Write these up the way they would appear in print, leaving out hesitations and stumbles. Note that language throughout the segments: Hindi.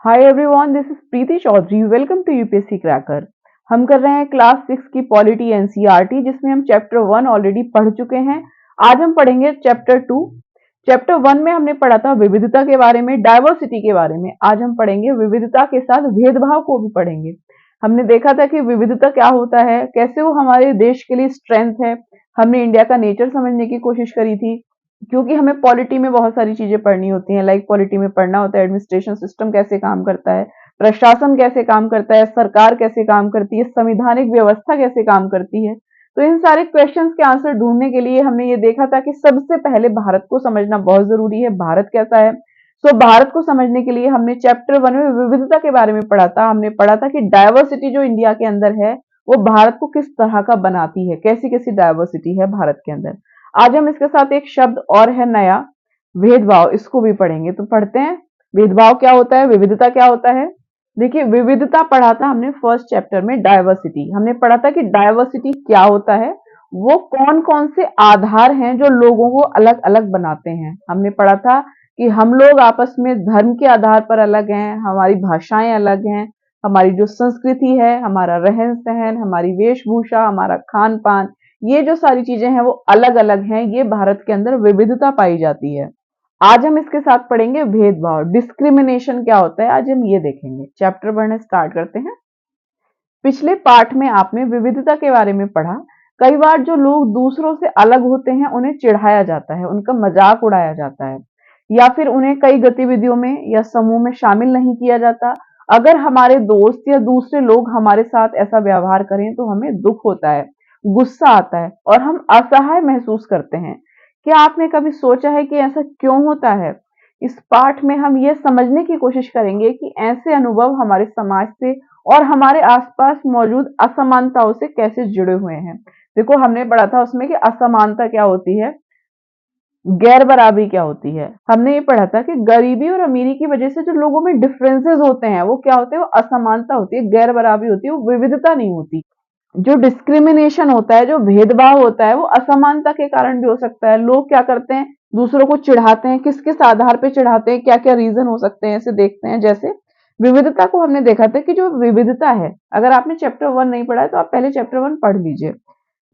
Hi everyone, this is Preeti Chaudhary. Welcome to UPSC cracker. हम कर रहे हैं क्लास 6 की पॉलिटी एनसीईआरटी, जिसमें हम चैप्टर 1 ऑलरेडी पढ़ चुके हैं। आज हम पढ़ेंगे चैप्टर 2। चैप्टर 1 में हमने पढ़ा था विविधता के बारे में, डाइवर्सिटी के बारे में। आज हम पढ़ेंगे विविधता के साथ भेदभाव को भी पढ़ेंगे। हमने देखा था कि विविधता क्या होता है, कैसे वो हमारे देश के लिए स्ट्रेंथ है। हमने इंडिया का नेचर समझने की कोशिश करी थी, क्योंकि हमें पॉलिटी में बहुत सारी चीजें पढ़नी होती हैं। लाइक पॉलिटी में पढ़ना होता है एडमिनिस्ट्रेशन सिस्टम कैसे काम करता है, प्रशासन कैसे काम करता है, सरकार कैसे काम करती है, संविधानिक व्यवस्था कैसे काम करती है। तो इन सारे क्वेश्चंस के आंसर ढूंढने के लिए हमने ये देखा था कि सबसे पहले भारत को समझना बहुत जरूरी है। भारत कैसा है, सो भारत को समझने के लिए हमने चैप्टर 1 में विविधता के बारे में पढ़ा था। हमने पढ़ा था कि डायवर्सिटी जो इंडिया के अंदर है वो भारत को किस तरह का बनाती है, कैसी कैसी डायवर्सिटी है भारत के अंदर। आज हम इसके साथ एक शब्द और है नया, भेदभाव, इसको भी पढ़ेंगे। तो पढ़ते हैं, भेदभाव क्या होता है, विविधता क्या होता है। देखिए, विविधता पढ़ा था हमने फर्स्ट चैप्टर में। डाइवर्सिटी हमने पढ़ा था कि डाइवर्सिटी क्या होता है, वो कौन कौन से आधार हैं जो लोगों को अलग अलग बनाते हैं। हमने पढ़ा था कि हम लोग आपस में धर्म के आधार पर अलग हैं, हमारी भाषाएं अलग हैं, हमारी जो संस्कृति है, हमारा रहन सहन, हमारी वेशभूषा, हमारा खान पान, ये जो सारी चीजें हैं वो अलग अलग हैं। ये भारत के अंदर विविधता पाई जाती है। आज हम इसके साथ पढ़ेंगे भेदभाव, डिस्क्रिमिनेशन क्या होता है, आज हम ये देखेंगे। चैप्टर पढ़ने स्टार्ट करते हैं। पिछले पार्ट में आपने विविधता के बारे में पढ़ा। कई बार जो लोग दूसरों से अलग होते हैं उन्हें चिढ़ाया जाता है, उनका मजाक उड़ाया जाता है, या फिर उन्हें कई गतिविधियों में या समूह में शामिल नहीं किया जाता। अगर हमारे दोस्त या दूसरे लोग हमारे साथ ऐसा व्यवहार करें तो हमें दुख होता है, गुस्सा आता है और हम असहाय महसूस करते हैं। क्या आपने कभी सोचा है कि ऐसा क्यों होता है? इस पाठ में हम ये समझने की कोशिश करेंगे कि ऐसे अनुभव हमारे समाज से और हमारे आसपास मौजूद असमानताओं से कैसे जुड़े हुए हैं। देखो, हमने पढ़ा था उसमें कि असमानता क्या होती है, गैर बराबरी क्या होती है। हमने ये पढ़ा था कि गरीबी और अमीरी की वजह से जो लोगों में डिफरेंसेस होते हैं वो क्या होते हैं, वो असमानता होती है, गैर बराबरी होती है, वो विविधता नहीं होती। जो डिस्क्रिमिनेशन होता है, जो भेदभाव होता है, वो असमानता के कारण भी हो सकता है। लोग क्या करते हैं, दूसरों को चिढ़ाते हैं, किस किस आधार पे चिढ़ाते हैं, क्या क्या रीजन हो सकते हैं, इसे देखते हैं। जैसे विविधता को हमने देखा था कि जो विविधता है, अगर आपने चैप्टर 1 नहीं पढ़ा है तो आप पहले चैप्टर 1 पढ़ लीजिए।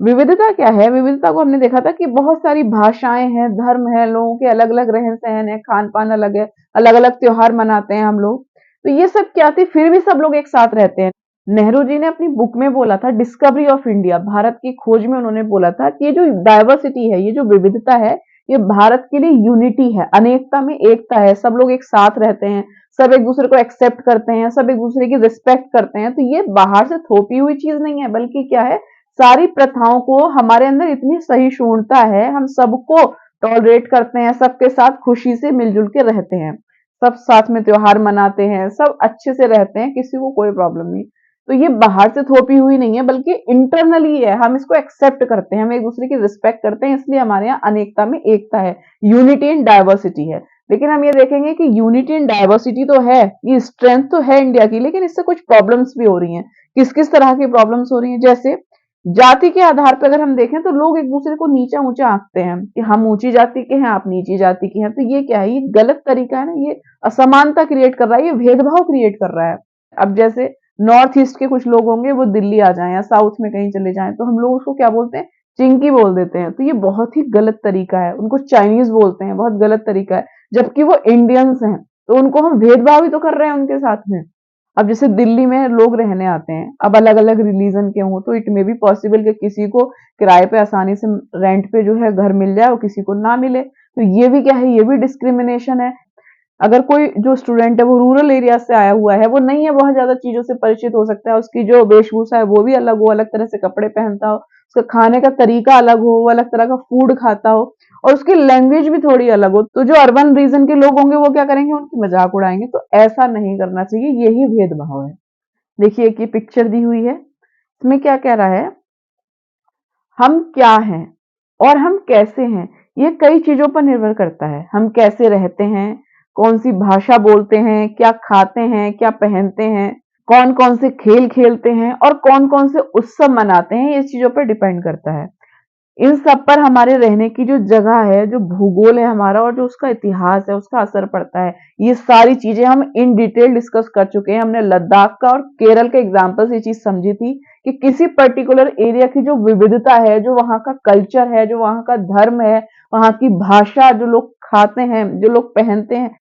विविधता क्या है, विविधता को हमने देखा था कि बहुत सारी भाषाएं हैं, धर्म है, लोगों के अलग अलग रहन सहन है, खान पान अलग है, अलग अलग त्योहार मनाते हैं हम लोग। तो ये सब क्या थी, फिर भी सब लोग एक साथ रहते हैं। नेहरू जी ने अपनी बुक में बोला था, डिस्कवरी ऑफ इंडिया, भारत की खोज में उन्होंने बोला था कि ये जो डाइवर्सिटी है, ये जो विविधता है, ये भारत के लिए यूनिटी है, अनेकता में एकता है। सब लोग एक साथ रहते हैं, सब एक दूसरे को एक्सेप्ट करते हैं, सब एक दूसरे की रिस्पेक्ट करते हैं। तो ये बाहर से थोपी हुई चीज नहीं है, बल्कि क्या है, सारी प्रथाओं को हमारे अंदर इतनी सहिष्णुता है, हम सबको टॉलरेट करते हैं, सबके साथ खुशी से मिलजुल के रहते हैं, सब साथ में त्योहार मनाते हैं, सब अच्छे से रहते हैं, किसी को कोई प्रॉब्लम नहीं। तो ये बाहर से थोपी हुई नहीं है, बल्कि इंटरनली है, हम इसको एक्सेप्ट करते हैं, हम एक दूसरे की रिस्पेक्ट करते हैं, इसलिए हमारे यहाँ अनेकता में एकता है, यूनिटी इन डाइवर्सिटी है। लेकिन हम ये देखेंगे कि यूनिटी इन डाइवर्सिटी तो है, ये स्ट्रेंथ तो है इंडिया की, लेकिन इससे कुछ प्रॉब्लम्स भी हो रही हैं। किस किस तरह की प्रॉब्लम्स हो रही हैं? जैसे जाति के आधार पर अगर हम देखें तो लोग एक दूसरे को नीचा ऊंचा आंकते हैं कि हम ऊंची जाति के हैं, आप नीची जाति के हैं। तो ये क्या है, ये गलत तरीका है ना, ये असमानता क्रिएट कर रहा है, ये भेदभाव क्रिएट कर रहा है। अब जैसे नॉर्थ ईस्ट के कुछ लोग होंगे, वो दिल्ली आ जाएं या साउथ में कहीं चले जाएं, तो हम लोग उसको क्या बोलते हैं, चिंकी बोल देते हैं। तो ये बहुत ही गलत तरीका है। उनको चाइनीज बोलते हैं, बहुत गलत तरीका है, जबकि वो इंडियंस हैं। तो उनको हम भेदभाव ही तो कर रहे हैं उनके साथ में। अब जैसे दिल्ली में लोग रहने आते हैं, अब अलग अलग रिलीजन के हों, तो इट मे बी पॉसिबल कि किसी को किराए पे आसानी से रेंट पे जो है घर मिल जाए और किसी को ना मिले। तो ये भी क्या है, ये भी डिस्क्रिमिनेशन है। अगर कोई जो स्टूडेंट है वो रूरल एरिया से आया हुआ है, वो नहीं है बहुत ज्यादा चीजों से परिचित हो सकता है, उसकी जो वेशभूषा है वो भी अलग हो, अलग तरह से कपड़े पहनता हो, उसका खाने का तरीका अलग हो, वो अलग तरह का फूड खाता हो, और उसकी लैंग्वेज भी थोड़ी अलग हो, तो जो अर्बन रीजन के लोग होंगे वो क्या करेंगे, उनकी मजाक उड़ाएंगे। तो ऐसा नहीं करना चाहिए, यही भेदभाव है। देखिए, एक ये पिक्चर दी हुई है, इसमें क्या कह रहा है, हम क्या हैं और हम कैसे हैं, ये कई चीजों पर निर्भर करता है। हम कैसे रहते हैं, कौन सी भाषा बोलते हैं, क्या खाते हैं, क्या पहनते हैं, कौन कौन से खेल खेलते हैं और कौन कौन से उत्सव मनाते हैं, ये चीजों पर डिपेंड करता है। इन सब पर हमारे रहने की जो जगह है, जो भूगोल है हमारा और जो उसका इतिहास है, उसका असर पड़ता है। ये सारी चीजें हम इन डिटेल डिस्कस कर चुके हैं। हमने लद्दाख का और केरल के एग्जाम्पल से ये चीज समझी थी कि किसी पर्टिकुलर एरिया की जो विविधता है, जो वहाँ का कल्चर है, जो वहाँ का धर्म है, वहाँ की भाषा, जो लोग खाते हैं, जो लोग पहनते हैं,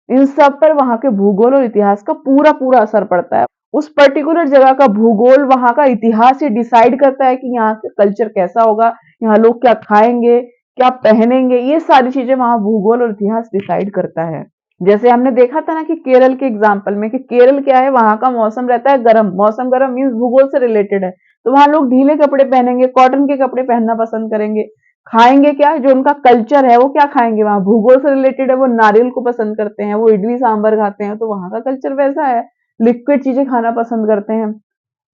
इन सब पर वहाँ के भूगोल और इतिहास का पूरा पूरा असर पड़ता है। उस पर्टिकुलर जगह का भूगोल, वहाँ का इतिहास ये डिसाइड करता है कि यहाँ का कल्चर कैसा होगा, यहाँ लोग क्या खाएंगे, क्या पहनेंगे, ये सारी चीजें वहाँ भूगोल और इतिहास डिसाइड करता है। जैसे हमने देखा था ना कि केरल के एग्जाम्पल में कि केरल क्या है, वहां का मौसम रहता है गर्म। मौसम गर्म मीन्स भूगोल से रिलेटेड है, तो वहां लोग ढीले कपड़े पहनेंगे, कॉटन के कपड़े पहनना पसंद करेंगे। खाएंगे क्या, जो उनका कल्चर है वो क्या खाएंगे, वहां भूगोल से रिलेटेड है, वो नारियल को पसंद करते हैं, वो इडली सांभर खाते हैं, तो वहां का कल्चर वैसा है। लिक्विड चीजें खाना पसंद करते हैं।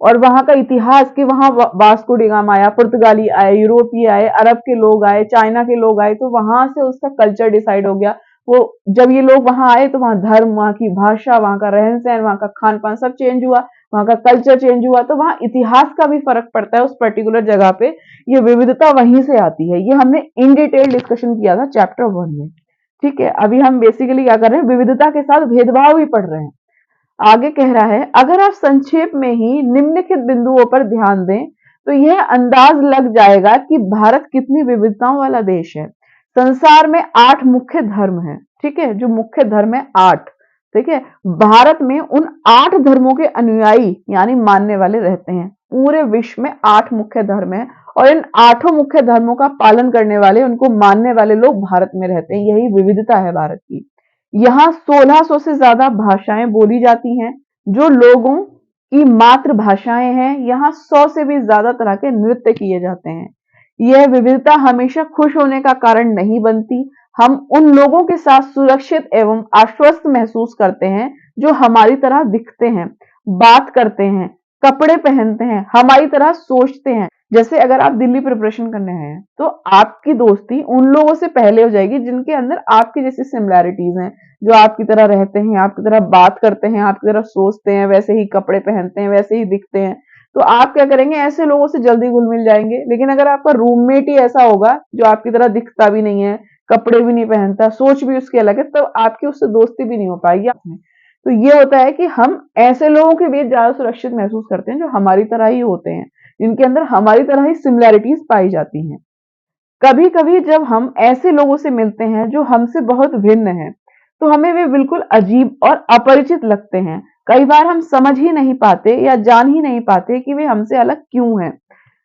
और वहां का इतिहास कि वहां वास्को डी गामा आया, पुर्तगाली आए, यूरोपीय आए, अरब के लोग आए, चाइना के लोग आए, तो वहां से उसका कल्चर डिसाइड हो गया। वो जब ये लोग वहां आए तो वहां धर्म, वहां की भाषा, वहां का रहन सहन, वहां का खान पान सब चेंज हुआ, वहां का कल्चर चेंज हुआ, तो वहां इतिहास का भी फर्क पड़ता है उस पर्टिकुलर जगह पे। ये विविधता वहीं से आती है। ये हमने इन डिटेल डिस्कशन किया था चैप्टर 1 में। ठीक है, अभी हम बेसिकली क्या कर रहे हैं, विविधता के साथ भेदभाव भी पढ़ रहे हैं। आगे कह रहा है, अगर आप संक्षेप में ही निम्नलिखित बिंदुओं पर ध्यान दें तो यह अंदाज लग जाएगा कि भारत कितनी विविधताओं वाला देश है। संसार में 8 मुख्य धर्म हैं। ठीक है, जो मुख्य धर्म है 8। ठीक है, भारत में उन 8 धर्मों के अनुयायी यानी मानने वाले रहते हैं। पूरे विश्व में 8 मुख्य धर्म है और इन 8 मुख्य धर्मों का पालन करने वाले, उनको मानने वाले लोग भारत में रहते हैं। यही विविधता है भारत की। यहाँ 1600 से ज्यादा भाषाएं बोली जाती हैं। जो लोगों की मातृभाषाएं हैं, यहाँ 100 से भी ज्यादा तरह के नृत्य किए जाते हैं। यह विविधता हमेशा खुश होने का कारण नहीं बनती। हम उन लोगों के साथ सुरक्षित एवं आश्वस्त महसूस करते हैं जो हमारी तरह दिखते हैं, बात करते हैं, कपड़े पहनते हैं, हमारी तरह सोचते हैं। जैसे अगर आप दिल्ली प्रिपरेशन करने हैं तो आपकी दोस्ती उन लोगों से पहले हो जाएगी जिनके अंदर आपकी जैसी सिमिलैरिटीज हैं, जो आपकी तरह रहते हैं, आपकी तरह बात करते हैं, आपकी तरह सोचते हैं, वैसे ही कपड़े पहनते हैं, वैसे ही दिखते हैं। तो आप क्या करेंगे, ऐसे लोगों से जल्दी घुल मिल जाएंगे। लेकिन अगर आपका रूममेट ही ऐसा होगा जो आपकी तरह दिखता भी नहीं है, कपड़े भी नहीं पहनता, सोच भी उसकी अलग है, तो आपकी उससे दोस्ती भी नहीं हो पाएगी आपने। तो ये होता है कि हम ऐसे लोगों के बीच ज्यादा सुरक्षित महसूस करते हैं जो हमारी तरह ही होते हैं, जिनके अंदर हमारी तरह ही सिमिलैरिटीज पाई जाती हैं। कभी कभी जब हम ऐसे लोगों से मिलते हैं जो हमसे बहुत भिन्न हैं, तो हमें वे बिल्कुल अजीब और अपरिचित लगते हैं। कई बार हम समझ ही नहीं पाते या जान ही नहीं पाते कि वे हमसे अलग क्यों हैं।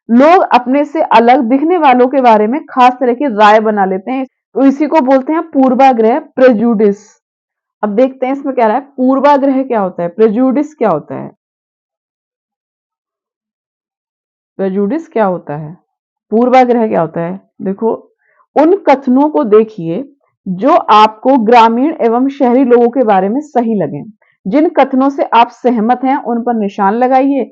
लोग अपने से अलग दिखने वालों के बारे में खास तरह की राय बना लेते हैं, तो इसी को बोलते हैं पूर्वाग्रह, प्रेजुडिस। अब देखते हैं इसमें क्या रहा है, पूर्वाग्रह क्या होता है, प्रेजुडिस क्या होता है। प्रेजुडिस क्या होता है, पूर्वाग्रह क्या होता है। देखो, उन कथनों को देखिए जो आपको ग्रामीण एवं शहरी लोगों के बारे में सही लगे। जिन कथनों से आप सहमत हैं उन पर निशान लगाइए।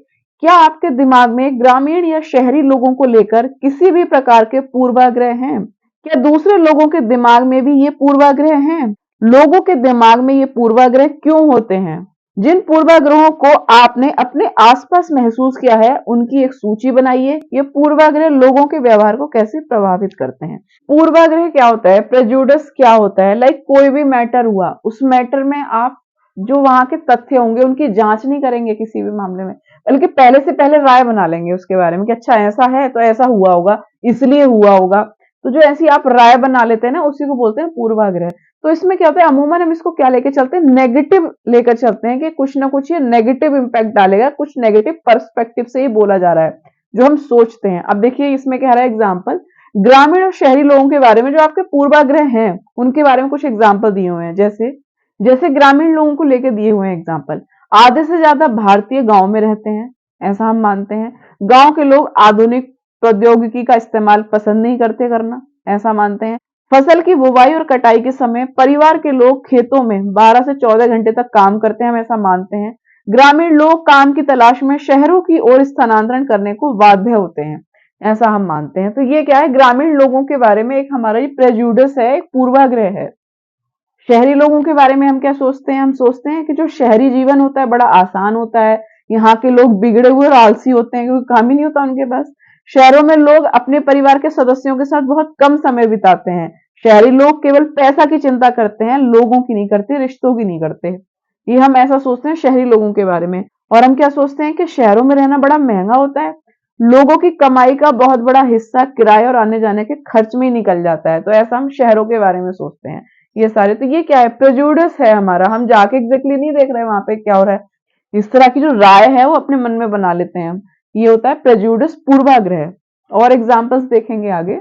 क्या आपके दिमाग में ग्रामीण या शहरी लोगों को लेकर किसी भी प्रकार के पूर्वाग्रह हैं? क्या दूसरे लोगों के दिमाग में भी ये पूर्वाग्रह हैं? लोगों के दिमाग में ये पूर्वाग्रह क्यों होते हैं? जिन पूर्वाग्रहों को आपने अपने आसपास महसूस किया है उनकी एक सूची बनाइए। ये पूर्वाग्रह लोगों के व्यवहार को कैसे प्रभावित करते हैं। पूर्वाग्रह क्या होता है, प्रेजुडिस क्या होता है, लाइक कोई भी मैटर हुआ, उस मैटर में आप जो वहां के तथ्य होंगे उनकी जांच नहीं करेंगे किसी भी मामले में, बल्कि पहले से पहले राय बना लेंगे उसके बारे में कि अच्छा ऐसा है तो ऐसा हुआ होगा, इसलिए हुआ होगा। तो जो ऐसी आप राय बना लेते हैं ना, उसी को बोलते हैं पूर्वाग्रह। तो इसमें क्या होता है, अमूमन हम इसको क्या लेके चलते हैं, नेगेटिव लेकर चलते हैं कि कुछ ना कुछ ये नेगेटिव इंपैक्ट डालेगा, कुछ नेगेटिव पर्सपेक्टिव से ही बोला जा रहा है जो हम सोचते हैं। अब देखिए इसमें क्या रहा है एग्जाम्पल, ग्रामीण और शहरी लोगों के बारे में जो आपके पूर्वाग्रह हैं उनके बारे में कुछ एग्जाम्पल दिए हुए हैं। जैसे जैसे ग्रामीण लोगों को लेकर दिए हुए हैं एग्जाम्पल, आधे से ज्यादा भारतीय गांव में रहते हैं, ऐसा हम मानते हैं। गांव के लोग आधुनिक प्रौद्योगिकी का इस्तेमाल पसंद नहीं करते करना, ऐसा मानते हैं। फसल की बुवाई और कटाई के समय परिवार के लोग खेतों में 12 से 14 घंटे तक काम करते हैं, हम ऐसा मानते हैं। ग्रामीण लोग काम की तलाश में शहरों की ओर स्थानांतरण करने को बाध्य होते हैं, ऐसा हम मानते हैं। तो ये क्या है, ग्रामीण लोगों के बारे में एक हमारा ये प्रेजुडिस है, एक पूर्वाग्रह है। शहरी लोगों के बारे में हम क्या सोचते हैं, हम सोचते हैं कि जो शहरी जीवन होता है बड़ा आसान होता है, यहाँ के लोग बिगड़े हुए और आलसी होते हैं क्योंकि काम ही नहीं होता उनके पास। शहरों में लोग अपने परिवार के सदस्यों के साथ बहुत कम समय बिताते हैं। शहरी लोग केवल पैसा की चिंता करते हैं, लोगों की नहीं करते, रिश्तों की नहीं करते। ये हम ऐसा सोचते हैं शहरी लोगों के बारे में। और हम क्या सोचते हैं कि शहरों में रहना बड़ा महंगा होता है, लोगों की कमाई का बहुत बड़ा हिस्सा किराए और आने जाने के खर्च में ही निकल जाता है, तो ऐसा हम शहरों के बारे में सोचते हैं। ये सारे तो ये क्या है, प्रेजुडिस है हमारा, हम जाके एग्जैक्टली नहीं देख रहे वहां पे क्या हो रहा है। इस तरह की जो राय है वो अपने मन में बना लेते हैं हम। ये होता है प्रेजुडिस, पूर्वाग्रह। और एग्जाम्पल्स देखेंगे आगे।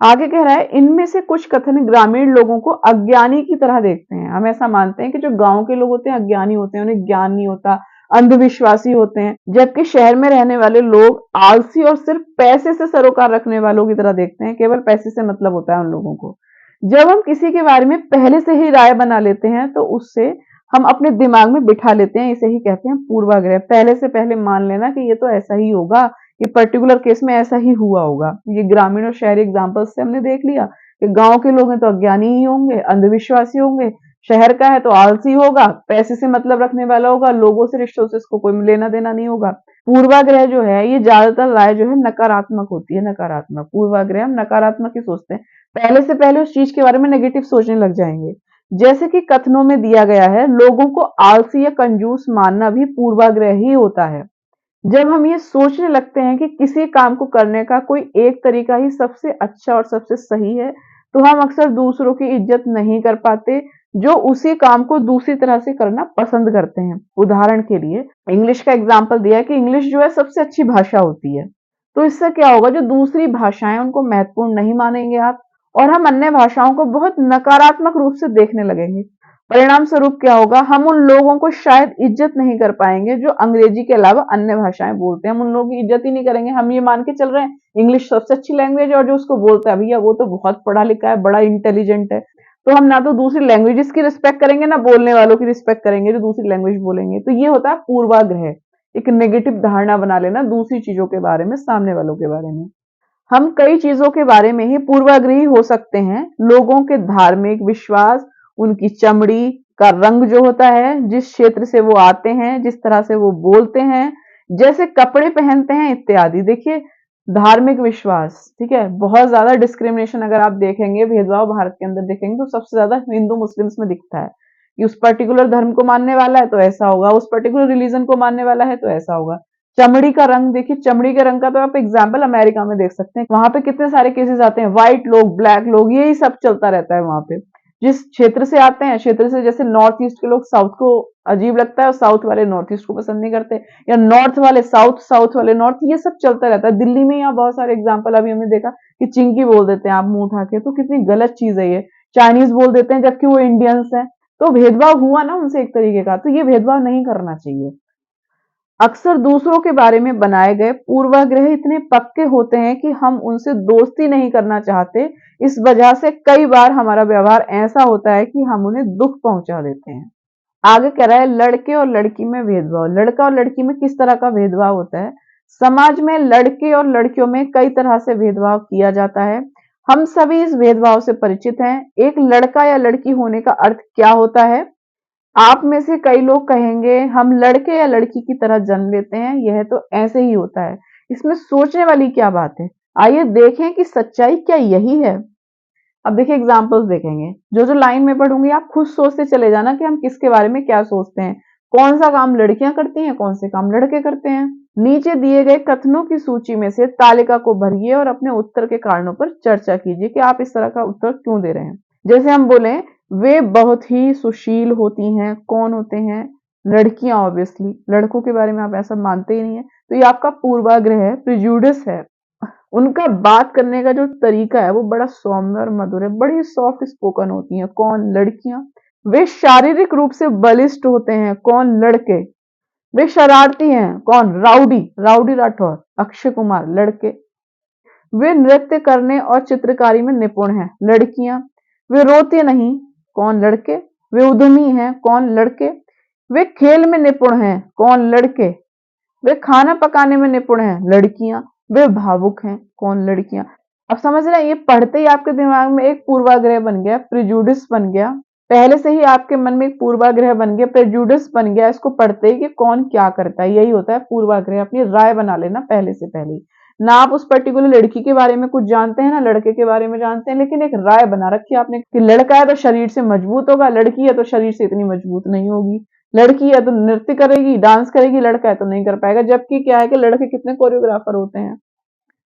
आगे कह रहा है, इनमें से कुछ कथन ग्रामीण लोगों को अज्ञानी की तरह देखते हैं। हम ऐसा मानते हैं कि जो गांव के लोग होते हैं अज्ञानी होते हैं, उन्हें ज्ञान नहीं होता, अंधविश्वासी होते हैं, जबकि शहर में रहने वाले लोग आलसी और सिर्फ पैसे से सरोकार रखने वालों की तरह देखते हैं। केवल पैसे से मतलब होता है उन लोगों को। जब हम किसी के बारे में पहले से ही राय बना लेते हैं तो उससे हम अपने दिमाग में बिठा लेते हैं, इसे ही कहते हैं पूर्वाग्रह। पहले से पहले मान लेना कि ये तो ऐसा ही होगा, ये पर्टिकुलर केस में ऐसा ही हुआ होगा। ये ग्रामीण और शहरी एग्जाम्पल्स से हमने देख लिया कि गांव के लोग हैं तो अज्ञानी ही होंगे, अंधविश्वासी होंगे, शहर का है तो आलसी होगा, पैसे से मतलब रखने वाला होगा, लोगों से, रिश्तों से इसको कोई लेना देना नहीं होगा। पूर्वाग्रह जो है ये ज्यादातर राय जो है नकारात्मक होती है, नकारात्मक। पूर्वाग्रह हम नकारात्मक ही सोचते हैं, पहले से पहले उस चीज के बारे में नेगेटिव सोचने लग जाएंगे। जैसे कि कथनों में दिया गया है, लोगों को आलसी या कंजूस मानना भी पूर्वाग्रह ही होता है। जब हम ये सोचने लगते हैं कि किसी काम को करने का कोई एक तरीका ही सबसे अच्छा और सबसे सही है, तो हम अक्सर दूसरों की इज्जत नहीं कर पाते जो उसी काम को दूसरी तरह से करना पसंद करते हैं। उदाहरण के लिए इंग्लिश का एग्जाम्पल दिया है कि इंग्लिश जो है सबसे अच्छी भाषा होती है, तो इससे क्या होगा, जो दूसरी भाषाएं उनको महत्वपूर्ण नहीं मानेंगे आप, और हम अन्य भाषाओं को बहुत नकारात्मक रूप से देखने लगेंगे। परिणाम स्वरूप क्या होगा, हम उन लोगों को शायद इज्जत नहीं कर पाएंगे जो अंग्रेजी के अलावा अन्य भाषाएं बोलते हैं। हम उन लोगों की इज्जत ही नहीं करेंगे, हम ये मान के चल रहे हैं इंग्लिश सबसे अच्छी लैंग्वेज है, और जो उसको बोलता है भैया वो तो बहुत पढ़ा लिखा है, बड़ा इंटेलिजेंट है। तो हम ना तो दूसरी लैंग्वेजेस की रिस्पेक्ट करेंगे ना बोलने वालों की रिस्पेक्ट करेंगे जो दूसरी लैंग्वेज बोलेंगे। तो ये होता है पूर्वाग्रह, एक नेगेटिव धारणा बना लेना दूसरी चीजों के बारे में, सामने वालों के बारे में। हम कई चीजों के बारे में ही पूर्वाग्रही हो सकते हैं। लोगों के धार्मिक विश्वास, उनकी चमड़ी का रंग जो होता है, जिस क्षेत्र से वो आते हैं, जिस तरह से वो बोलते हैं, जैसे कपड़े पहनते हैं इत्यादि। देखिए, धार्मिक विश्वास, ठीक है, बहुत ज्यादा डिस्क्रिमिनेशन अगर आप देखेंगे, भेदभाव भारत के अंदर देखेंगे तो सबसे ज्यादा हिंदू मुस्लिम्स में दिखता है कि उस पर्टिकुलर धर्म को मानने वाला है तो ऐसा होगा, उस पर्टिकुलर रिलीजन को मानने वाला है तो ऐसा होगा। चमड़ी का रंग देखिए, चमड़ी के रंग का तो आप एग्जाम्पल अमेरिका में देख सकते हैं, वहां पे कितने सारे केसेस आते हैं, व्हाइट लोग, ब्लैक लोग, यही सब चलता रहता है वहां पे। जिस क्षेत्र से आते हैं, क्षेत्र से, जैसे नॉर्थ ईस्ट के लोग साउथ को अजीब लगता है और साउथ वाले नॉर्थ ईस्ट को पसंद नहीं करते, या नॉर्थ वाले साउथ, साउथ वाले नॉर्थ, ये सब चलता रहता है। दिल्ली में यहाँ बहुत सारे एग्जाम्पल अभी हमने देखा कि चिंकी बोल देते हैं आप मुंह उठा के, तो कितनी गलत चीज है ये। चाइनीज बोल देते हैं जबकि वो इंडियंस है, तो भेदभाव हुआ ना उनसे एक तरीके का, तो ये भेदभाव नहीं करना चाहिए। अक्सर दूसरों के बारे में बनाए गए पूर्वाग्रह इतने पक्के होते हैं कि हम उनसे दोस्ती नहीं करना चाहते। इस वजह से कई बार हमारा व्यवहार ऐसा होता है कि हम उन्हें दुख पहुंचा देते हैं। आगे कह रहा है, लड़के और लड़की में भेदभाव। लड़का और लड़की में किस तरह का भेदभाव होता है? समाज में लड़के और लड़कियों में कई तरह से भेदभाव किया जाता है। हम सभी इस भेदभाव से परिचित हैं। एक लड़का या लड़की होने का अर्थ क्या होता है? आप में से कई लोग कहेंगे हम लड़के या लड़की की तरह जन्म लेते हैं, यह तो ऐसे ही होता है, इसमें सोचने वाली क्या बात है। आइए देखें कि सच्चाई क्या यही है। अब देखिए एग्जाम्पल्स देखेंगे, जो जो लाइन में पढ़ूंगी आप खुद सोचते चले जाना कि हम किसके बारे में क्या सोचते हैं, कौन सा काम लड़कियां करती हैं, कौन से काम लड़के करते हैं। नीचे दिए गए कथनों की सूची में से तालिका को भरिए और अपने उत्तर के कारणों पर चर्चा कीजिए कि आप इस तरह का उत्तर क्यों दे रहे हैं। जैसे हम बोले, वे बहुत ही सुशील होती हैं, कौन होते हैं? लड़कियां। ऑब्वियसली लड़कों के बारे में आप ऐसा मानते ही नहीं है, तो ये आपका पूर्वाग्रह है, प्रिजुडिस है। उनका बात करने का जो तरीका है वो बड़ा सौम्य और मधुर है, बड़ी सॉफ्ट स्पोकन होती हैं, कौन? लड़कियां। वे शारीरिक रूप से बलिष्ठ होते हैं, कौन? लड़के। वे शरारती हैं, कौन? राउडी, राउडी राठौर, अक्षय कुमार, लड़के। वे नृत्य करने और चित्रकारी में निपुण हैं, लड़कियां। वे रोते नहीं, कौन? लड़के। वे उद्यमी हैं, कौन? लड़के। वे खेल में निपुण हैं, कौन? लड़के। वे खाना पकाने में निपुण हैं, लड़कियां। वे भावुक हैं, कौन? लड़कियां। अब समझ रहे हैं, ये पढ़ते ही आपके दिमाग में एक पूर्वाग्रह बन गया, प्रिजुडिस बन गया। पहले से ही आपके मन में एक पूर्वाग्रह बन गया, प्रेजुडिस बन गया इसको पढ़ते ही कि कौन क्या करता है। यही होता है पूर्वाग्रह, अपनी राय बना लेना पहले से पहले। ना आप उस पर्टिकुलर लड़की के बारे में कुछ जानते हैं ना लड़के के बारे में जानते हैं, लेकिन एक राय बना रखी है आपने कि लड़का है तो शरीर से मजबूत होगा, लड़की है तो शरीर से इतनी मजबूत नहीं होगी, लड़की है तो नृत्य करेगी, डांस करेगी, लड़का है तो नहीं कर पाएगा। जबकि क्या है कि लड़के कितने कोरियोग्राफर होते हैं।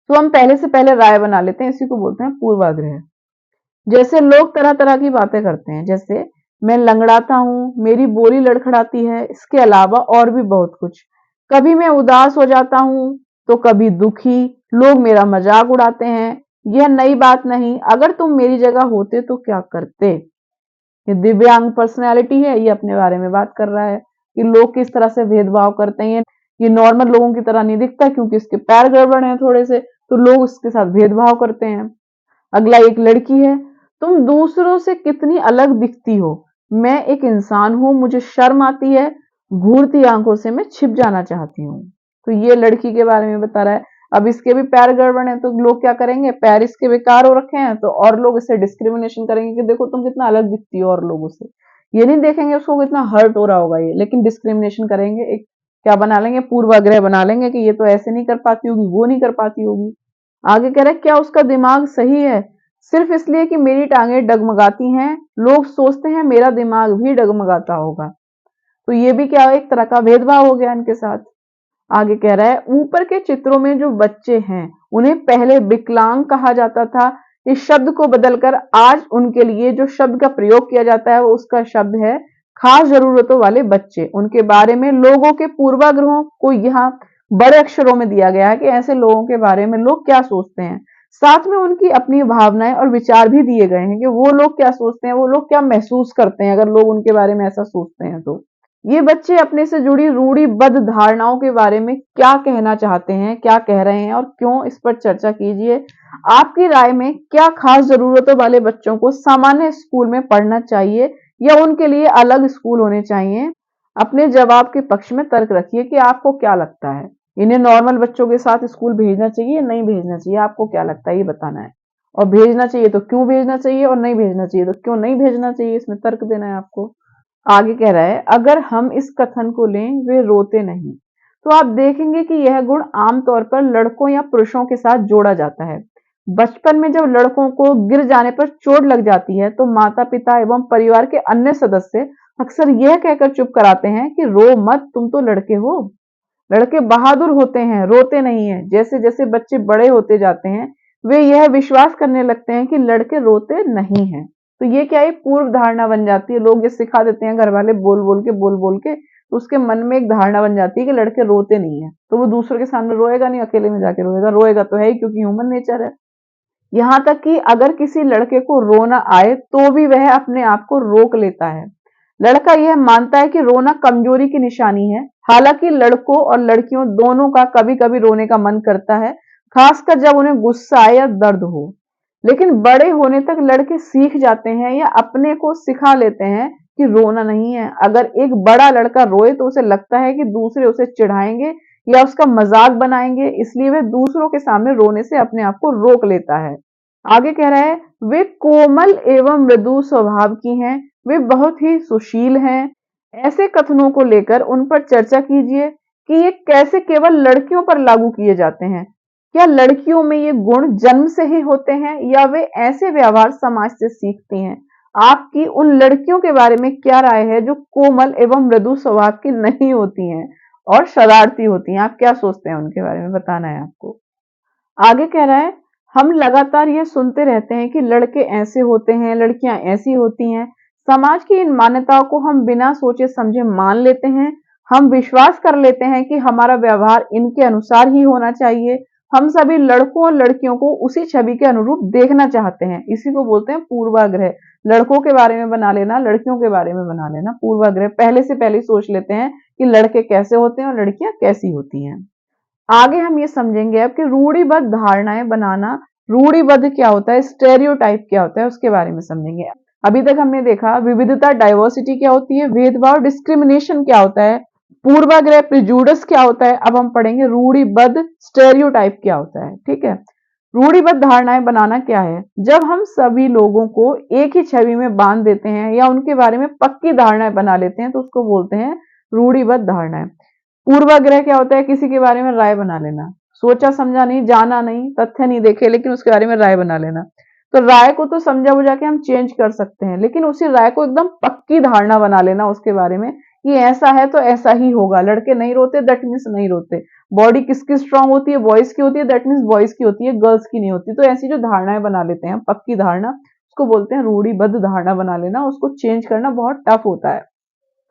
तो हम पहले से पहले राय बना लेते हैं, इसी को बोलते हैं पूर्वाग्रह। जैसे लोग तरह तरह की बातें करते हैं, जैसे मैं लंगड़ाता हूँ, मेरी बोली लड़खड़ाती है, इसके अलावा और भी बहुत कुछ। कभी मैं उदास हो जाता हूँ तो कभी दुखी, लोग मेरा मजाक उड़ाते हैं, यह नई बात नहीं, अगर तुम मेरी जगह होते तो क्या करते। ये दिव्यांग पर्सनैलिटी है, ये अपने बारे में बात कर रहा है कि लोग किस तरह से भेदभाव करते हैं। ये नॉर्मल लोगों की तरह नहीं दिखता क्योंकि इसके पैर गड़बड़ हैं थोड़े से, तो लोग उसके साथ भेदभाव करते हैं। अगला एक लड़की है, तुम दूसरों से कितनी अलग दिखती हो, मैं एक इंसान हूं, मुझे शर्म आती है, घूरती आंखों से मैं छिप जाना चाहती हूँ। तो ये लड़की के बारे में बता रहा है। अब इसके भी पैर गड़बड़ हैं तो लोग क्या करेंगे, पैर इसके बेकार हो रखे हैं तो और लोग इससे डिस्क्रिमिनेशन करेंगे कि देखो तुम कितना अलग दिखती हो और लोगों से। ये नहीं देखेंगे उसको कितना हर्ट हो रहा होगा ये, लेकिन डिस्क्रिमिनेशन करेंगे, एक क्या बना लेंगे, पूर्वाग्रह बना लेंगे कि ये तो ऐसे नहीं कर पाती होगी, वो नहीं कर पाती होगी। आगे कह रहे क्या उसका दिमाग सही है, सिर्फ इसलिए कि मेरी टांगें डगमगाती हैं, लोग सोचते हैं मेरा दिमाग भी डगमगाता होगा। तो ये भी क्या एक तरह का भेदभाव हो गया इनके साथ। आगे कह रहा है ऊपर के चित्रों में जो बच्चे हैं उन्हें पहले विकलांग कहा जाता था, इस शब्द को बदलकर आज उनके लिए जो शब्द का प्रयोग किया जाता है वो उसका शब्द है खास जरूरतों वाले बच्चे। उनके बारे में लोगों के पूर्वाग्रहों को यहाँ बड़े अक्षरों में दिया गया है कि ऐसे लोगों के बारे में लोग क्या सोचते हैं। साथ में उनकी अपनी भावनाएं और विचार भी दिए गए हैं कि वो लोग क्या सोचते हैं, वो लोग क्या महसूस करते हैं अगर लोग उनके बारे में ऐसा सोचते हैं तो। ये बच्चे अपने से जुड़ी रूढ़िबद्ध धारणाओं के बारे में क्या कहना चाहते हैं, क्या कह रहे हैं और क्यों, इस पर चर्चा कीजिए। आपकी राय में क्या खास जरूरतों वाले बच्चों को सामान्य स्कूल में पढ़ना चाहिए या उनके लिए अलग स्कूल होने चाहिए। अपने जवाब के पक्ष में तर्क रखिए कि आपको क्या लगता है, इन्हें नॉर्मल बच्चों के साथ स्कूल भेजना चाहिए या नहीं भेजना चाहिए, आपको क्या लगता है ये बताना है। और भेजना चाहिए तो क्यों भेजना चाहिए और नहीं भेजना चाहिए तो क्यों नहीं भेजना चाहिए, इसमें तर्क देना है आपको। आगे कह रहा है अगर हम इस कथन को लें वे रोते नहीं, तो आप देखेंगे कि यह गुण आमतौर पर लड़कों या पुरुषों के साथ जोड़ा जाता है। बचपन में जब लड़कों को गिर जाने पर चोट लग जाती है तो माता पिता एवं परिवार के अन्य सदस्य अक्सर यह कहकर चुप कराते हैं कि रो मत, तुम तो लड़के हो। लड़के बहादुर होते हैं, रोते नहीं हैं। जैसे जैसे बच्चे बड़े होते जाते हैं वे यह विश्वास करने लगते हैं कि लड़के रोते नहीं हैं। तो ये क्या एक पूर्व धारणा बन जाती है, लोग ये सिखा देते हैं घर वाले बोल बोल के, तो उसके मन में एक धारणा बन जाती है कि लड़के रोते नहीं है, तो वो दूसरों के सामने रोएगा नहीं, अकेले में जाके रोएगा, रोएगा तो है ही क्योंकि ह्यूमन नेचर है। यहाँ तक कि अगर किसी लड़के को रोना आए तो भी वह अपने आप को रोक लेता है। लड़का यह मानता है कि रोना कमजोरी की निशानी है। हालांकि लड़कों और लड़कियों दोनों का कभी कभी रोने का मन करता है, खासकर जब उन्हें गुस्सा आए या दर्द हो। लेकिन बड़े होने तक लड़के सीख जाते हैं या अपने को सिखा लेते हैं कि रोना नहीं है। अगर एक बड़ा लड़का रोए तो उसे लगता है कि दूसरे उसे चिढ़ाएंगे या उसका मजाक बनाएंगे, इसलिए वह दूसरों के सामने रोने से अपने आप को रोक लेता है। आगे कह रहा है वे कोमल एवं मृदु स्वभाव की हैं, वे बहुत ही सुशील हैं। ऐसे कथनों को लेकर उन पर चर्चा कीजिए कि ये कैसे केवल लड़कियों पर लागू किए जाते हैं। क्या लड़कियों में ये गुण जन्म से ही होते हैं या वे ऐसे व्यवहार समाज से सीखती हैं। आपकी उन लड़कियों के बारे में क्या राय है जो कोमल एवं मृदु स्वभाव की नहीं होती हैं और शरारती होती हैं, आप क्या सोचते हैं उनके बारे में बताना है आपको। आगे कह रहा है हम लगातार ये सुनते रहते हैं कि लड़के ऐसे होते हैं, लड़कियां ऐसी होती हैं। समाज की इन मान्यताओं को हम बिना सोचे समझे मान लेते हैं। हम विश्वास कर लेते हैं कि हमारा व्यवहार इनके अनुसार ही होना चाहिए। हम सभी लड़कों और लड़कियों को उसी छवि के अनुरूप देखना चाहते हैं, इसी को बोलते हैं पूर्वाग्रह। लड़कों के बारे में बना लेना, लड़कियों के बारे में बना लेना पूर्वाग्रह, पहले से पहले सोच लेते हैं कि लड़के कैसे होते हैं और लड़कियां कैसी होती हैं। आगे हम ये समझेंगे अब कि रूढ़िबद्ध धारणाएं बनाना, रूढ़िबद्ध क्या होता है, स्टेरियोटाइप क्या होता है, उसके बारे में समझेंगे। अभी तक हमने देखा विविधता डाइवर्सिटी क्या होती है, भेदभाव डिस्क्रिमिनेशन क्या होता है, पूर्वाग्रह प्रिजुडिस क्या होता है। अब हम पढ़ेंगे रूढ़िबद्ध स्टेरियोटाइप क्या होता है। ठीक है, रूढ़िबद्ध धारणाएं बनाना क्या है, जब हम सभी लोगों को एक ही छवि में बांध देते हैं या उनके बारे में पक्की धारणाएं बना लेते हैं तो उसको बोलते हैं रूढ़िबद्ध धारणाएं। पूर्वाग्रह क्या होता है, किसी के बारे में राय बना लेना, सोचा समझा नहीं, जाना नहीं, तथ्य नहीं देखे, लेकिन उसके बारे में राय बना लेना। तो राय को तो समझा बुझा के हम चेंज कर सकते हैं, लेकिन उसी राय को एकदम पक्की धारणा बना लेना उसके बारे में कि ऐसा है तो ऐसा ही होगा। लड़के नहीं रोते दैट मीन्स नहीं रोते। बॉडी किसकी स्ट्रांग होती है? बॉयज की होती है, दैट मीन्स बॉयज की होती है, गर्ल्स की नहीं होती। तो ऐसी जो धारणाएं बना लेते हैं पक्की धारणा, उसको बोलते हैं रूढ़िबद्ध धारणा बना लेना। उसको चेंज करना बहुत टफ होता है।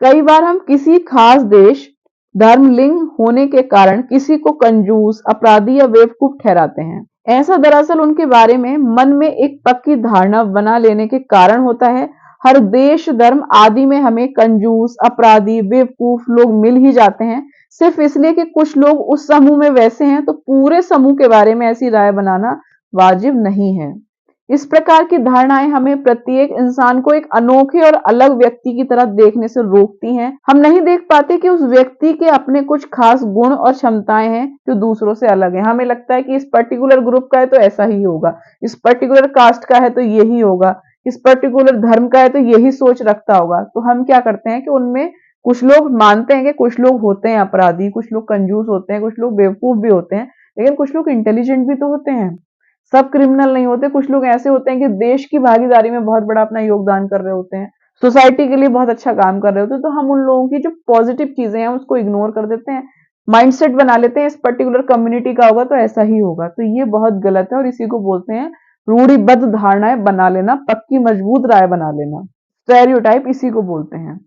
कई बार हम किसी खास देश, धर्म, लिंग होने के कारण किसी को कंजूस, अपराधी या बेवकूफ ठहराते हैं। ऐसा दरअसल उनके बारे में मन में एक पक्की धारणा बना लेने के कारण होता है। हर देश, धर्म आदि में हमें कंजूस, अपराधी, बेवकूफ लोग मिल ही जाते हैं, सिर्फ इसलिए कि कुछ लोग उस समूह में वैसे हैं। तो पूरे समूह के बारे में ऐसी राय बनाना वाजिब नहीं है। इस प्रकार की धारणाएं हमें प्रत्येक इंसान को एक अनोखे और अलग व्यक्ति की तरह देखने से रोकती हैं। हम नहीं देख पाते कि उस व्यक्ति के अपने कुछ खास गुण और क्षमताएं हैं जो दूसरों से अलग हैं। हमें लगता है कि इस पर्टिकुलर ग्रुप का है तो ऐसा ही होगा, इस पर्टिकुलर कास्ट का है तो यही होगा, इस पर्टिकुलर धर्म का है तो यही सोच रखता होगा। तो हम क्या करते हैं कि उनमें कुछ लोग मानते हैं कि कुछ लोग होते हैं अपराधी, कुछ लोग कंजूस होते हैं, कुछ लोग बेवकूफ भी होते हैं, लेकिन कुछ लोग इंटेलिजेंट भी तो होते हैं। सब क्रिमिनल नहीं होते। कुछ लोग ऐसे होते हैं कि देश की भागीदारी में बहुत बड़ा अपना योगदान कर रहे होते हैं, सोसाइटी के लिए बहुत अच्छा काम कर रहे होते हैं। तो हम उन लोगों की जो पॉजिटिव चीजें हैं उसको इग्नोर कर देते हैं, माइंडसेट बना लेते हैं इस पर्टिकुलर कम्युनिटी का होगा तो ऐसा ही होगा। तो ये बहुत गलत है और इसी को बोलते हैं रूढ़िबद्ध धारणाएं बना लेना, पक्की मजबूत राय बना लेना। स्टेरियोटाइप इसी को बोलते हैं।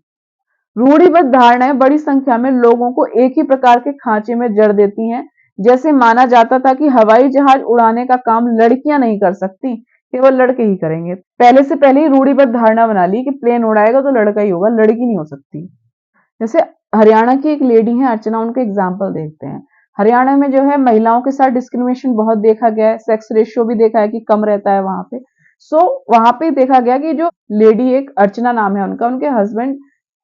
रूढ़िबद्ध धारणाएं बड़ी संख्या में लोगों को एक ही प्रकार के खांचे में जड़ देती हैं। जैसे माना जाता था कि हवाई जहाज उड़ाने का काम लड़कियां नहीं कर सकती, केवल लड़के ही करेंगे। पहले से पहले ही रूढ़िबद्ध धारणा बना ली कि प्लेन उड़ाएगा तो लड़का ही होगा, लड़की नहीं हो सकती। जैसे हरियाणा की एक लेडी है अर्चना, उनका एग्जाम्पल देखते हैं। हरियाणा में जो है महिलाओं के साथ डिस्क्रिमिनेशन बहुत देखा गया है, सेक्स रेशियो भी देखा है कि कम रहता है वहां पे। वहां पे देखा गया कि जो लेडी, एक अर्चना नाम है उनका, उनके हस्बैंड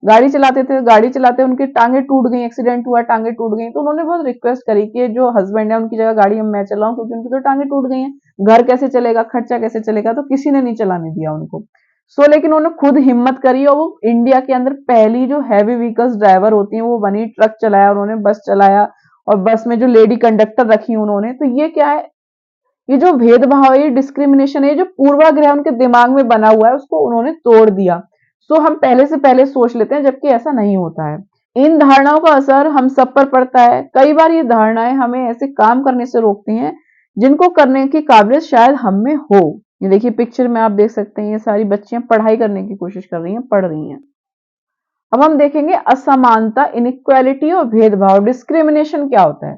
गाड़ी चलाते थे, गाड़ी चलाते उनकी टांगे टूट गई, एक्सीडेंट हुआ, टांगे टूट गई। तो उन्होंने बहुत रिक्वेस्ट करी कि जो हस्बैंड है उनकी जगह गाड़ी मैं चलाऊं, क्योंकि उनकी तो टांगे टूट गई हैं, घर कैसे चलेगा, खर्चा कैसे चलेगा। तो किसी ने नहीं चलाने दिया उनको। लेकिन उन्होंने खुद हिम्मत करी और वो इंडिया के अंदर पहली जो हैवी व्हीकल्स ड्राइवर होती हैं वो बनी। ट्रक चलाया उन्होंने, बस चलाया, और बस में जो लेडी कंडक्टर रखी उन्होंने। तो ये क्या है? ये जो भेदभाव है, ये डिस्क्रिमिनेशन है, ये जो पूर्वाग्रह उनके दिमाग में बना हुआ है उसको उन्होंने तोड़ दिया। हम पहले से पहले सोच लेते हैं, जबकि ऐसा नहीं होता है। इन धारणाओं का असर हम सब पर पड़ता है। कई बार ये धारणाएं हमें ऐसे काम करने से रोकती हैं जिनको करने की काबिलियत शायद हम में हो। ये देखिए पिक्चर में आप देख सकते हैं, ये सारी बच्चियां पढ़ाई करने की कोशिश कर रही हैं, पढ़ रही हैं। अब हम देखेंगे असमानता, इनइक्वालिटी और भेदभाव। डिस्क्रिमिनेशन क्या होता है?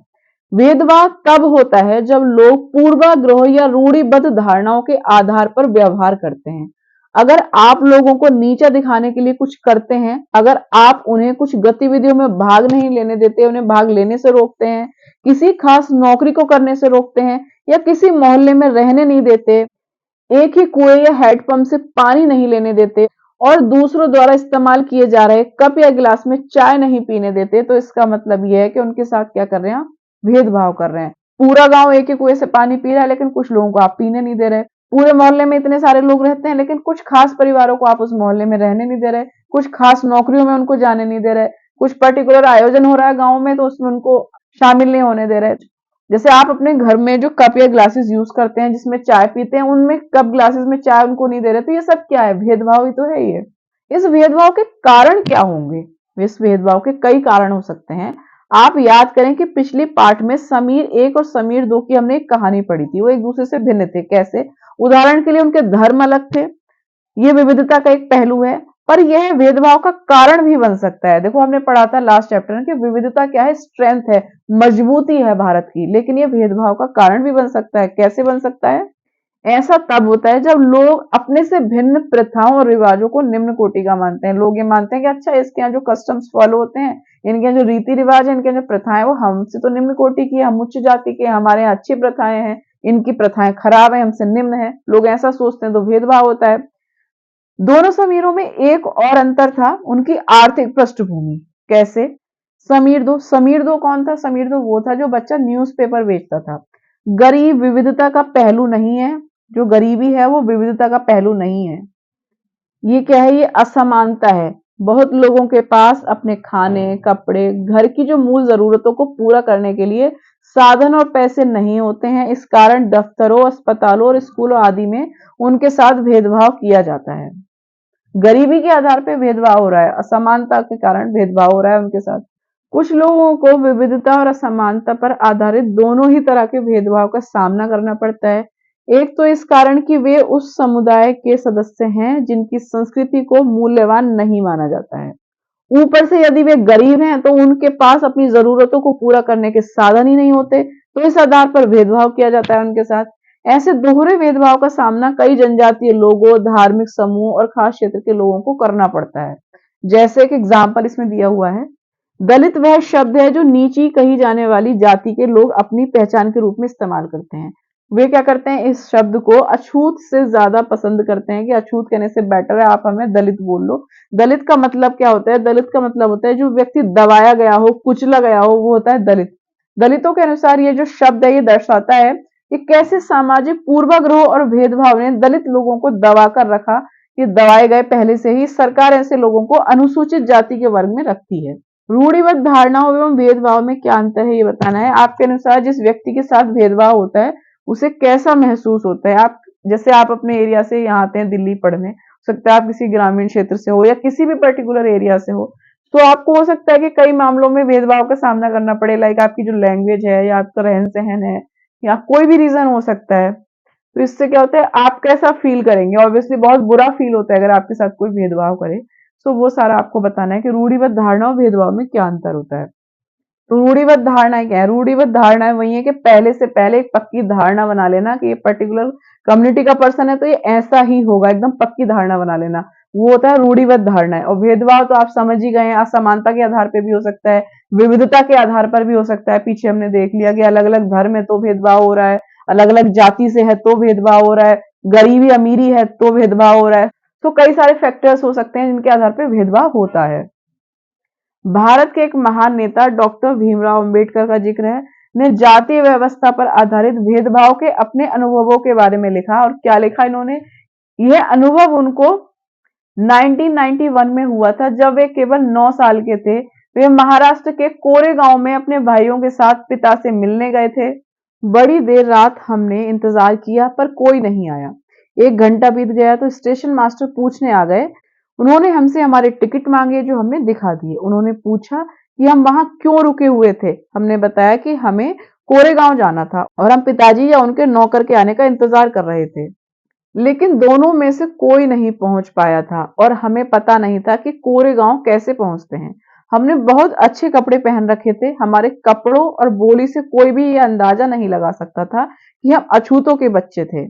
भेदभाव तब होता है जब लोग पूर्वाग्रह या रूढ़िबद्ध धारणाओं के आधार पर व्यवहार करते हैं। अगर आप लोगों को नीचा दिखाने के लिए कुछ करते हैं, अगर आप उन्हें कुछ गतिविधियों में भाग नहीं लेने देते, उन्हें भाग लेने से रोकते हैं, किसी खास नौकरी को करने से रोकते हैं, या किसी मोहल्ले में रहने नहीं देते, एक ही कुएं या हैंडपंप से पानी नहीं लेने देते, और दूसरों द्वारा इस्तेमाल किए जा रहे कप या गिलास में चाय नहीं पीने देते, तो इसका मतलब यह है कि उनके साथ क्या कर रहे हैं? भेदभाव कर रहे हैं। पूरा गांव एक ही कुएं से पानी पी रहा है, लेकिन कुछ लोगों को आप पीने नहीं दे रहे। पूरे मोहल्ले में इतने सारे लोग रहते हैं, लेकिन कुछ खास परिवारों को आप उस मोहल्ले में रहने नहीं दे रहे। कुछ खास नौकरियों में उनको जाने नहीं दे रहे। कुछ पर्टिकुलर आयोजन हो रहा है गांव में, तो उसमें उनको शामिल नहीं होने दे रहे। जैसे आप अपने घर में जो कप या ग्लासेस यूज करते हैं जिसमें चाय पीते हैं, उनमें कप ग्लासेस में चाय उनको नहीं दे रहे। तो ये सब क्या है? भेदभाव ही तो है ये। इस भेदभाव के कारण क्या होंगे? इस भेदभाव के कई कारण हो सकते हैं। आप याद करें कि पिछली पार्ट में समीर एक और समीर दो की हमने एक कहानी पढ़ी थी। वो एक दूसरे से भिन्न थे। कैसे? उदाहरण के लिए उनके धर्म अलग थे, ये विविधता का एक पहलू है, पर यह भेदभाव का कारण भी बन सकता है। देखो हमने पढ़ा था लास्ट चैप्टर में कि विविधता क्या है? स्ट्रेंथ है, मजबूती है भारत की। लेकिन यह भेदभाव का कारण भी बन सकता है। कैसे बन सकता है? ऐसा तब होता है जब लोग अपने से भिन्न प्रथाओं और रिवाजों को निम्न कोटि का मानते हैं। लोग ये मानते हैं कि अच्छा, इसके यहाँ जो कस्टम्स फॉलो होते हैं, इनके यहाँ जो रीति रिवाज है, इनके जो प्रथाएं, वो हमसे तो निम्न कोटि की है, हम उच्च जाति के, हमारे यहाँ अच्छी प्रथाएं हैं, इनकी प्रथाएं खराब है, हमसे निम्न है। लोग ऐसा सोचते हैं, तो भेदभाव होता है। दोनों समीरों में एक और अंतर था, उनकी आर्थिक पृष्ठभूमि। कैसे? समीर दो कौन था? समीर दो वो था जो बच्चा न्यूज़पेपर बेचता था। गरीब विविधता का पहलू नहीं है। जो गरीबी है वो विविधता का पहलू नहीं है। ये क्या है? ये असमानता है। बहुत लोगों के पास अपने खाने, कपड़े, घर की जो मूल जरूरतों को पूरा करने के लिए साधन और पैसे नहीं होते हैं, इस कारण दफ्तरों, अस्पतालों और स्कूलों आदि में उनके साथ भेदभाव किया जाता है। गरीबी के आधार पे भेदभाव हो रहा है, असमानता के कारण भेदभाव हो रहा है उनके साथ। कुछ लोगों को विविधता और असमानता पर आधारित दोनों ही तरह के भेदभाव का सामना करना पड़ता है। एक तो इस कारण कि वे उस समुदाय के सदस्य हैं जिनकी संस्कृति को मूल्यवान नहीं माना जाता है। ऊपर से यदि वे गरीब हैं तो उनके पास अपनी जरूरतों को पूरा करने के साधन ही नहीं होते, तो इस आधार पर भेदभाव किया जाता है उनके साथ। ऐसे दोहरे भेदभाव का सामना कई जनजातीय लोगों, धार्मिक समूह और खास क्षेत्र के लोगों को करना पड़ता है। जैसे एक एग्जाम्पल इसमें दिया हुआ है, दलित वह शब्द है जो नीची कही जाने वाली जाति के लोग अपनी पहचान के रूप में इस्तेमाल करते हैं। वे क्या करते हैं, इस शब्द को अछूत से ज्यादा पसंद करते हैं कि अछूत कहने से बेटर है आप हमें दलित बोल लो। दलित का मतलब क्या होता है, दलित का मतलब होता है जो व्यक्ति दबाया गया हो, कुचला गया हो, वो होता है दलित। दलितों के अनुसार ये जो शब्द है ये दर्शाता है कि कैसे सामाजिक पूर्वाग्रह और भेदभाव ने दलित लोगों को दबा कर रखा, कि दबाए गए पहले से ही सरकार ऐसे लोगों को अनुसूचित जाति के वर्ग में रखती है। रूढ़िबद्ध धारणाओं एवं भेदभाव में क्या अंतर है ये बताना है। आपके अनुसार जिस व्यक्ति के साथ भेदभाव होता है उसे कैसा महसूस होता है। आप जैसे आप अपने एरिया से यहाँ आते हैं दिल्ली पढ़ने, हो सकता है आप किसी ग्रामीण क्षेत्र से हो या किसी भी पर्टिकुलर एरिया से हो, तो आपको हो सकता है कि कई मामलों में भेदभाव का सामना करना पड़े, लाइक आपकी जो लैंग्वेज है या आपका रहन सहन है या कोई भी रीजन हो सकता है। तो इससे क्या होता है, आप कैसा फील करेंगे, ऑब्वियसली बहुत बुरा फील होता है अगर आपके साथ कोई भेदभाव करे। सो वो सारा आपको बताना है कि रूढ़िबद्ध धारणा और भेदभाव में क्या अंतर होता है। तो रूढ़िबद्ध धारणाएं क्या है, रूढ़िबद्ध धारणाएं वही है कि पहले से पहले एक पक्की धारणा बना लेना कि ये पर्टिकुलर कम्युनिटी का पर्सन है तो ये ऐसा ही होगा, एकदम पक्की धारणा बना लेना, वो होता है रूढ़िबद्ध धारणाएं। और भेदभाव तो आप समझ ही गए हैं, असमानता के आधार पर भी हो सकता है, विविधता के आधार पर भी हो सकता है। पीछे हमने देख लिया कि अलग अलग धर्म है तो भेदभाव हो रहा है, अलग अलग जाति से है तो भेदभाव हो रहा है, गरीबी अमीरी है तो भेदभाव हो रहा है। तो कई सारे फैक्टर्स हो सकते हैं जिनके आधार पर भेदभाव होता है। भारत के एक महान नेता डॉक्टर भीमराव अंबेडकर का जिक्र है, ने जातीय व्यवस्था पर आधारित भेदभाव के अपने अनुभवों के बारे में लिखा। और क्या लिखा इन्होंने, यह अनुभव उनको 1991 में हुआ था जब वे केवल 9 साल के थे। वे महाराष्ट्र के कोरेगांव में अपने भाइयों के साथ पिता से मिलने गए थे। बड़ी देर रात हमने इंतजार किया पर कोई नहीं आया। 1 घंटा बीत गया तो स्टेशन मास्टर पूछने आ गए। उन्होंने हमसे हमारे टिकट मांगे जो हमने दिखा दिए। उन्होंने पूछा कि हम वहां क्यों रुके हुए थे। हमने बताया कि हमें कोरेगांव जाना था और हम पिताजी या उनके नौकर के आने का इंतजार कर रहे थे, लेकिन दोनों में से कोई नहीं पहुंच पाया था और हमें पता नहीं था कि कोरेगांव कैसे पहुंचते हैं। हमने बहुत अच्छे कपड़े पहन रखे थे, हमारे कपड़ों और बोली से कोई भी यह अंदाजा नहीं लगा सकता था कि हम अछूतों के बच्चे थे।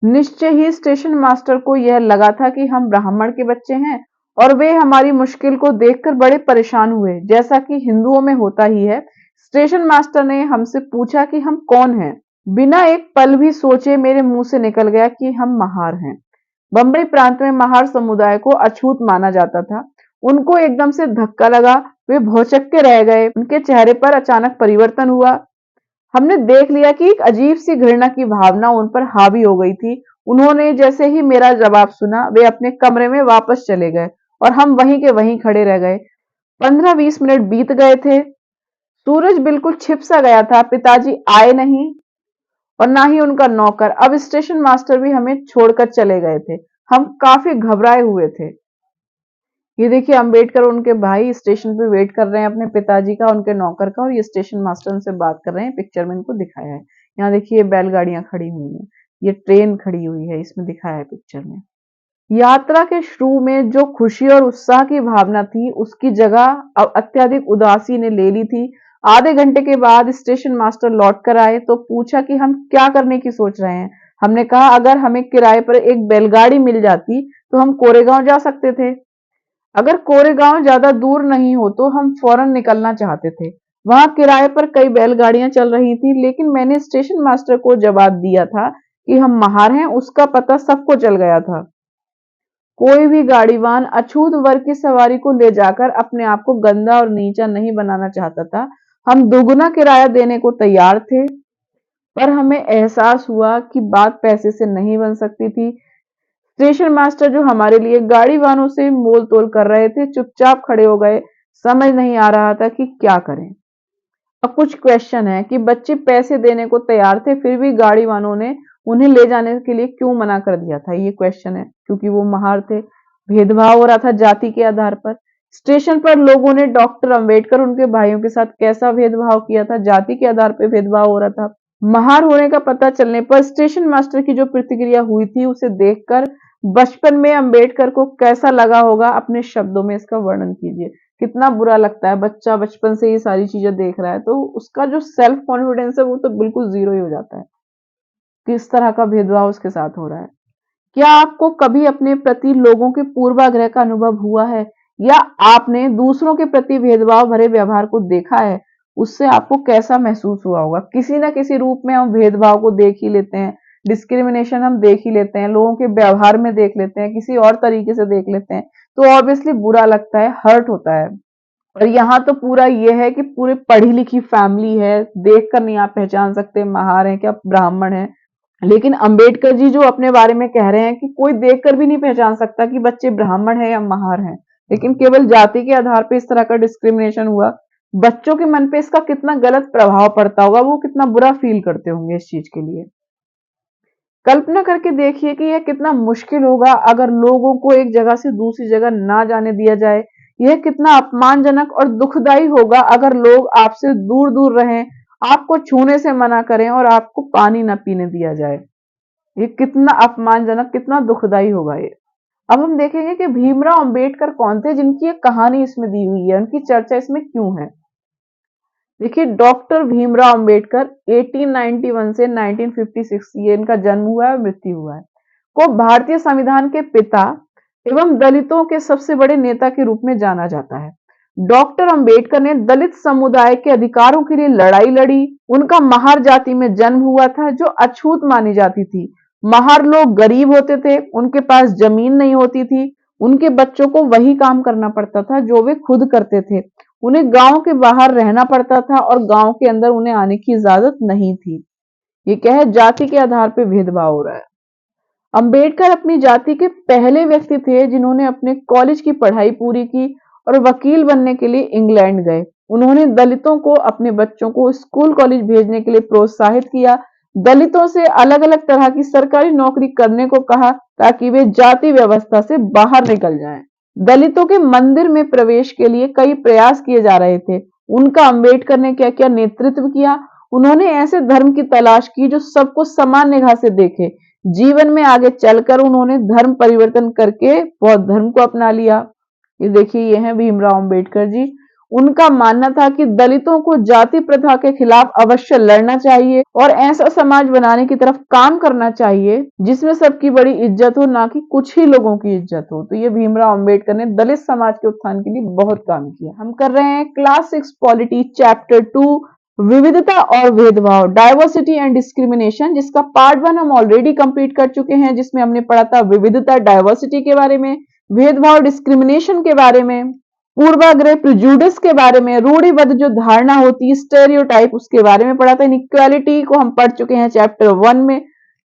निश्चय ही स्टेशन मास्टर को यह लगा था कि हम ब्राह्मण के बच्चे हैं और वे हमारी मुश्किल को देखकर बड़े परेशान हुए, जैसा कि हिंदुओं में होता ही है। स्टेशन मास्टर ने हमसे पूछा कि हम कौन हैं। बिना एक पल भी सोचे मेरे मुंह से निकल गया कि हम महार हैं। बंबई प्रांत में महार समुदाय को अछूत माना जाता था। उनको एकदम से धक्का लगा, वे भौचक्के रह गए, उनके चेहरे पर अचानक परिवर्तन हुआ। हमने देख लिया कि एक अजीब सी घृणा की भावना उन पर हावी हो गई थी। उन्होंने जैसे ही मेरा जवाब सुना वे अपने कमरे में वापस चले गए और हम वहीं के वहीं खड़े रह गए। 15-20 मिनट बीत गए थे, सूरज बिल्कुल छिप सा गया था। पिताजी आए नहीं और ना ही उनका नौकर। अब स्टेशन मास्टर भी हमें छोड़कर चले गए थे। हम काफी घबराए हुए थे। ये देखिए अंबेडकर और उनके भाई स्टेशन पे वेट कर रहे हैं अपने पिताजी का, उनके नौकर का, और ये स्टेशन मास्टर उनसे बात कर रहे हैं। पिक्चर में इनको दिखाया है। यहाँ देखिए बैलगाड़ियां खड़ी हुई हैं, ये ट्रेन खड़ी हुई है, इसमें दिखाया है पिक्चर में। यात्रा के शुरू में जो खुशी और उत्साह की भावना थी उसकी जगह अब अत्यधिक उदासी ने ले ली थी। आधे घंटे के बाद स्टेशन मास्टर लौट कर आए तो पूछा कि हम क्या करने की सोच रहे हैं। हमने कहा अगर हमें किराए पर एक बैलगाड़ी मिल जाती तो हम कोरेगांव जा सकते थे। अगर कोरेगांव ज्यादा दूर नहीं हो तो हम फौरन निकलना चाहते थे। वहां किराए पर कई बैलगाड़ियां चल रही थी, लेकिन मैंने स्टेशन मास्टर को जवाब दिया था कि हम महार हैं, उसका पता सबको चल गया था। कोई भी गाड़ीवान अछूत वर्ग की सवारी को ले जाकर अपने आप को गंदा और नीचा नहीं बनाना चाहता था। हम दोगुना किराया देने को तैयार थे, पर हमें एहसास हुआ कि बात पैसे से नहीं बन सकती थी। स्टेशन मास्टर जो हमारे लिए गाड़ी वालों से मोल तोल कर रहे थे चुपचाप खड़े हो गए। समझ नहीं आ रहा था कि क्या करें। अब कुछ क्वेश्चन है कि बच्चे पैसे देने को तैयार थे फिर भी गाड़ी वालों ने उन्हें ले जाने के लिए क्यों मना कर दिया था, ये क्वेश्चन है। क्योंकि वो महार थे। भेदभाव हो रहा था जाति के आधार पर। स्टेशन पर लोगों ने डॉक्टर अंबेडकर उनके भाइयों के साथ कैसा भेदभाव किया था, जाति के आधार पर भेदभाव हो रहा था। महार होने का पता चलने पर स्टेशन मास्टर की जो प्रतिक्रिया हुई थी उसे देखकर बचपन में अंबेडकर को कैसा लगा होगा, अपने शब्दों में इसका वर्णन कीजिए। कितना बुरा लगता है, बच्चा बचपन से ये सारी चीजें देख रहा है तो उसका जो सेल्फ कॉन्फिडेंस है वो तो बिल्कुल जीरो ही हो जाता है। किस तरह का भेदभाव उसके साथ हो रहा है। क्या आपको कभी अपने प्रति लोगों के पूर्वाग्रह का अनुभव हुआ है, या आपने दूसरों के प्रति भेदभाव भरे व्यवहार को देखा है? उससे आपको कैसा महसूस हुआ होगा? किसी ना किसी रूप में हम भेदभाव को देख ही लेते हैं, डिस्क्रिमिनेशन हम देख ही लेते हैं, लोगों के व्यवहार में देख लेते हैं, किसी और तरीके से देख लेते हैं, तो ऑब्वियसली बुरा लगता है, हर्ट होता है। और यहाँ तो पूरा ये है कि पूरी पढ़ी लिखी फैमिली है, देख कर नहीं आप पहचान सकते महार है क्या ब्राह्मण है। लेकिन अंबेडकर जी जो अपने बारे में कह रहे हैं कि कोई देखकर भी नहीं पहचान सकता कि बच्चे ब्राह्मण है या महार हैं, लेकिन केवल जाति के आधार पर इस तरह का डिस्क्रिमिनेशन हुआ। बच्चों के मन पे इसका कितना गलत प्रभाव पड़ता होगा, वो कितना बुरा फील करते होंगे इस चीज के लिए। कल्पना करके देखिए कि यह कितना मुश्किल होगा अगर लोगों को एक जगह से दूसरी जगह ना जाने दिया जाए। यह कितना अपमानजनक और दुखदाई होगा अगर लोग आपसे दूर दूर रहें, आपको छूने से मना करें और आपको पानी न पीने दिया जाए। ये कितना अपमानजनक, कितना दुखदाई होगा ये। अब हम देखेंगे कि भीमराव अंबेडकर कौन थे जिनकी एक कहानी इसमें दी हुई है, उनकी चर्चा इसमें क्यों है। देखिए, डॉक्टर भीमराव अंबेडकर 1891 से 1956 ये इनका जन्म हुआ है और मृत्यु हुआ है, को भारतीय संविधान के पिता एवं दलितों के सबसे बड़े नेता के रूप में जाना जाता है। डॉक्टर अंबेडकर ने दलित समुदाय के अधिकारों के लिए लड़ाई लड़ी। उनका महार जाति में जन्म हुआ था जो अछूत मानी जाती थी। महार लोग गरीब होते थे, उनके पास जमीन नहीं होती थी, उनके बच्चों को वही काम करना पड़ता था जो वे खुद करते थे। उन्हें गांव के बाहर रहना पड़ता था और गांव के अंदर उन्हें आने की इजाजत नहीं थी। ये क्या है, जाति के आधार पर भेदभाव हो रहा है। अंबेडकर अपनी जाति के पहले व्यक्ति थे जिन्होंने अपने कॉलेज की पढ़ाई पूरी की और वकील बनने के लिए इंग्लैंड गए। उन्होंने दलितों को अपने बच्चों को स्कूल कॉलेज भेजने के लिए प्रोत्साहित किया। दलितों से अलग अलग तरह की सरकारी नौकरी करने को कहा ताकि वे जाति व्यवस्था से बाहर निकल जाएं। दलितों के मंदिर में प्रवेश के लिए कई प्रयास किए जा रहे थे। उनका अंबेडकर ने क्या क्या नेतृत्व किया। उन्होंने ऐसे धर्म की तलाश की जो सबको समान निगाह से देखे। जीवन में आगे चलकर उन्होंने धर्म परिवर्तन करके बौद्ध धर्म को अपना लिया। ये देखिए, ये है भीमराव अंबेडकर जी। उनका मानना था कि दलितों को जाति प्रथा के खिलाफ अवश्य लड़ना चाहिए और ऐसा समाज बनाने की तरफ काम करना चाहिए जिसमें सबकी बड़ी इज्जत हो, ना कि कुछ ही लोगों की इज्जत हो। तो ये भीमराव अंबेडकर ने दलित समाज के उत्थान के लिए बहुत काम किया। हम कर रहे हैं क्लास 6 पॉलिटी चैप्टर 2 विविधता और भेदभाव, डाइवर्सिटी एंड डिस्क्रिमिनेशन, जिसका पार्ट 1 हम ऑलरेडी कंप्लीट कर चुके हैं, जिसमें हमने पढ़ा था विविधता डाइवर्सिटी के बारे में, भेदभाव डिस्क्रिमिनेशन के बारे में, पूर्वाग्रह प्रिजुडिस के बारे में, रूढ़िबद्ध जो धारणा होती है स्टेरियोटाइप उसके बारे में पढ़ा था। इनइक्वालिटी को हम पढ़ चुके हैं चैप्टर 1 में।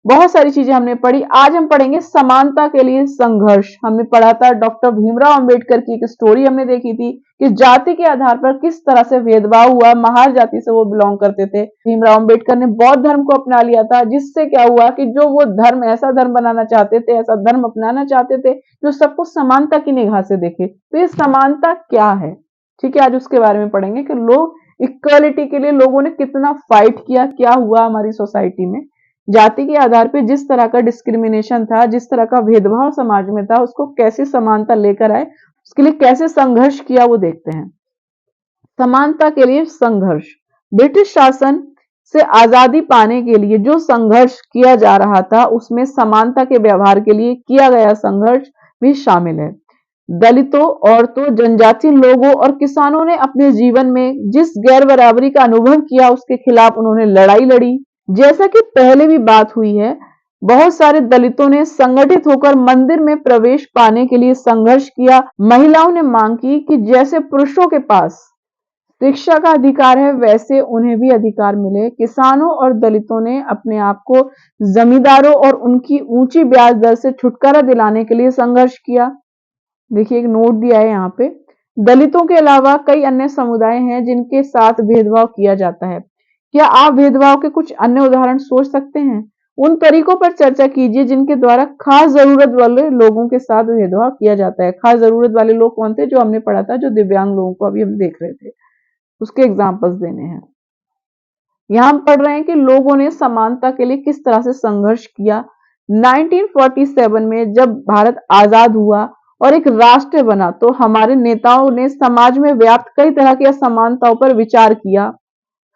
बहुत सारी चीजें हमने पढ़ी। आज हम पढ़ेंगे समानता के लिए संघर्ष। हमने पढ़ा था डॉक्टर भीमराव अंबेडकर की एक स्टोरी हमने देखी थी कि जाति के आधार पर किस तरह से भेदभाव हुआ। महार जाति से वो बिलोंग करते थे। भीमराव अंबेडकर ने बौद्ध धर्म को अपना लिया था, जिससे क्या हुआ कि जो वो धर्म ऐसा धर्म बनाना चाहते थे, ऐसा धर्म अपनाना चाहते थे जो सबको समानता की निगाह से देखे। तो ये समानता क्या है, ठीक है, आज उसके बारे में पढ़ेंगे कि लोग इक्वालिटी के लिए लोगों ने कितना फाइट किया, क्या हुआ हमारी सोसाइटी में। जाति के आधार पर जिस तरह का डिस्क्रिमिनेशन था, जिस तरह का भेदभाव समाज में था, उसको कैसे समानता लेकर आए, उसके लिए कैसे संघर्ष किया, वो देखते हैं। समानता के लिए संघर्ष। ब्रिटिश शासन से आजादी पाने के लिए जो संघर्ष किया जा रहा था उसमें समानता के व्यवहार के लिए किया गया संघर्ष भी शामिल है। दलितों, औरतों, जनजातीय लोगों और किसानों ने अपने जीवन में जिस गैर बराबरी का अनुभव किया उसके खिलाफ उन्होंने लड़ाई लड़ी। जैसा कि पहले भी बात हुई है, बहुत सारे दलितों ने संगठित होकर मंदिर में प्रवेश पाने के लिए संघर्ष किया। महिलाओं ने मांग की कि जैसे पुरुषों के पास शिक्षा का अधिकार है वैसे उन्हें भी अधिकार मिले। किसानों और दलितों ने अपने आप को जमींदारों और उनकी ऊंची ब्याज दर से छुटकारा दिलाने के लिए संघर्ष किया। देखिए, एक नोट दिया है यहाँ पे, दलितों के अलावा कई अन्य समुदाय हैं जिनके साथ भेदभाव किया जाता है। क्या आप भेदभाव के कुछ अन्य उदाहरण सोच सकते हैं? उन तरीकों पर चर्चा कीजिए जिनके द्वारा खास जरूरत वाले लोगों के साथ भेदभाव किया जाता है। खास जरूरत वाले लोग कौन थे? जो हमने पढ़ा था, जो दिव्यांग लोगों को अभी हम देख रहे थे, उसके एग्जाम्पल्स देने हैं। यहाँ हम पढ़ रहे हैं कि लोगों ने समानता के लिए किस तरह से संघर्ष किया। 1947 में जब भारत आजाद हुआ और एक राष्ट्र बना, तो हमारे नेताओं ने समाज में व्याप्त कई तरह की असमानताओं पर विचार किया।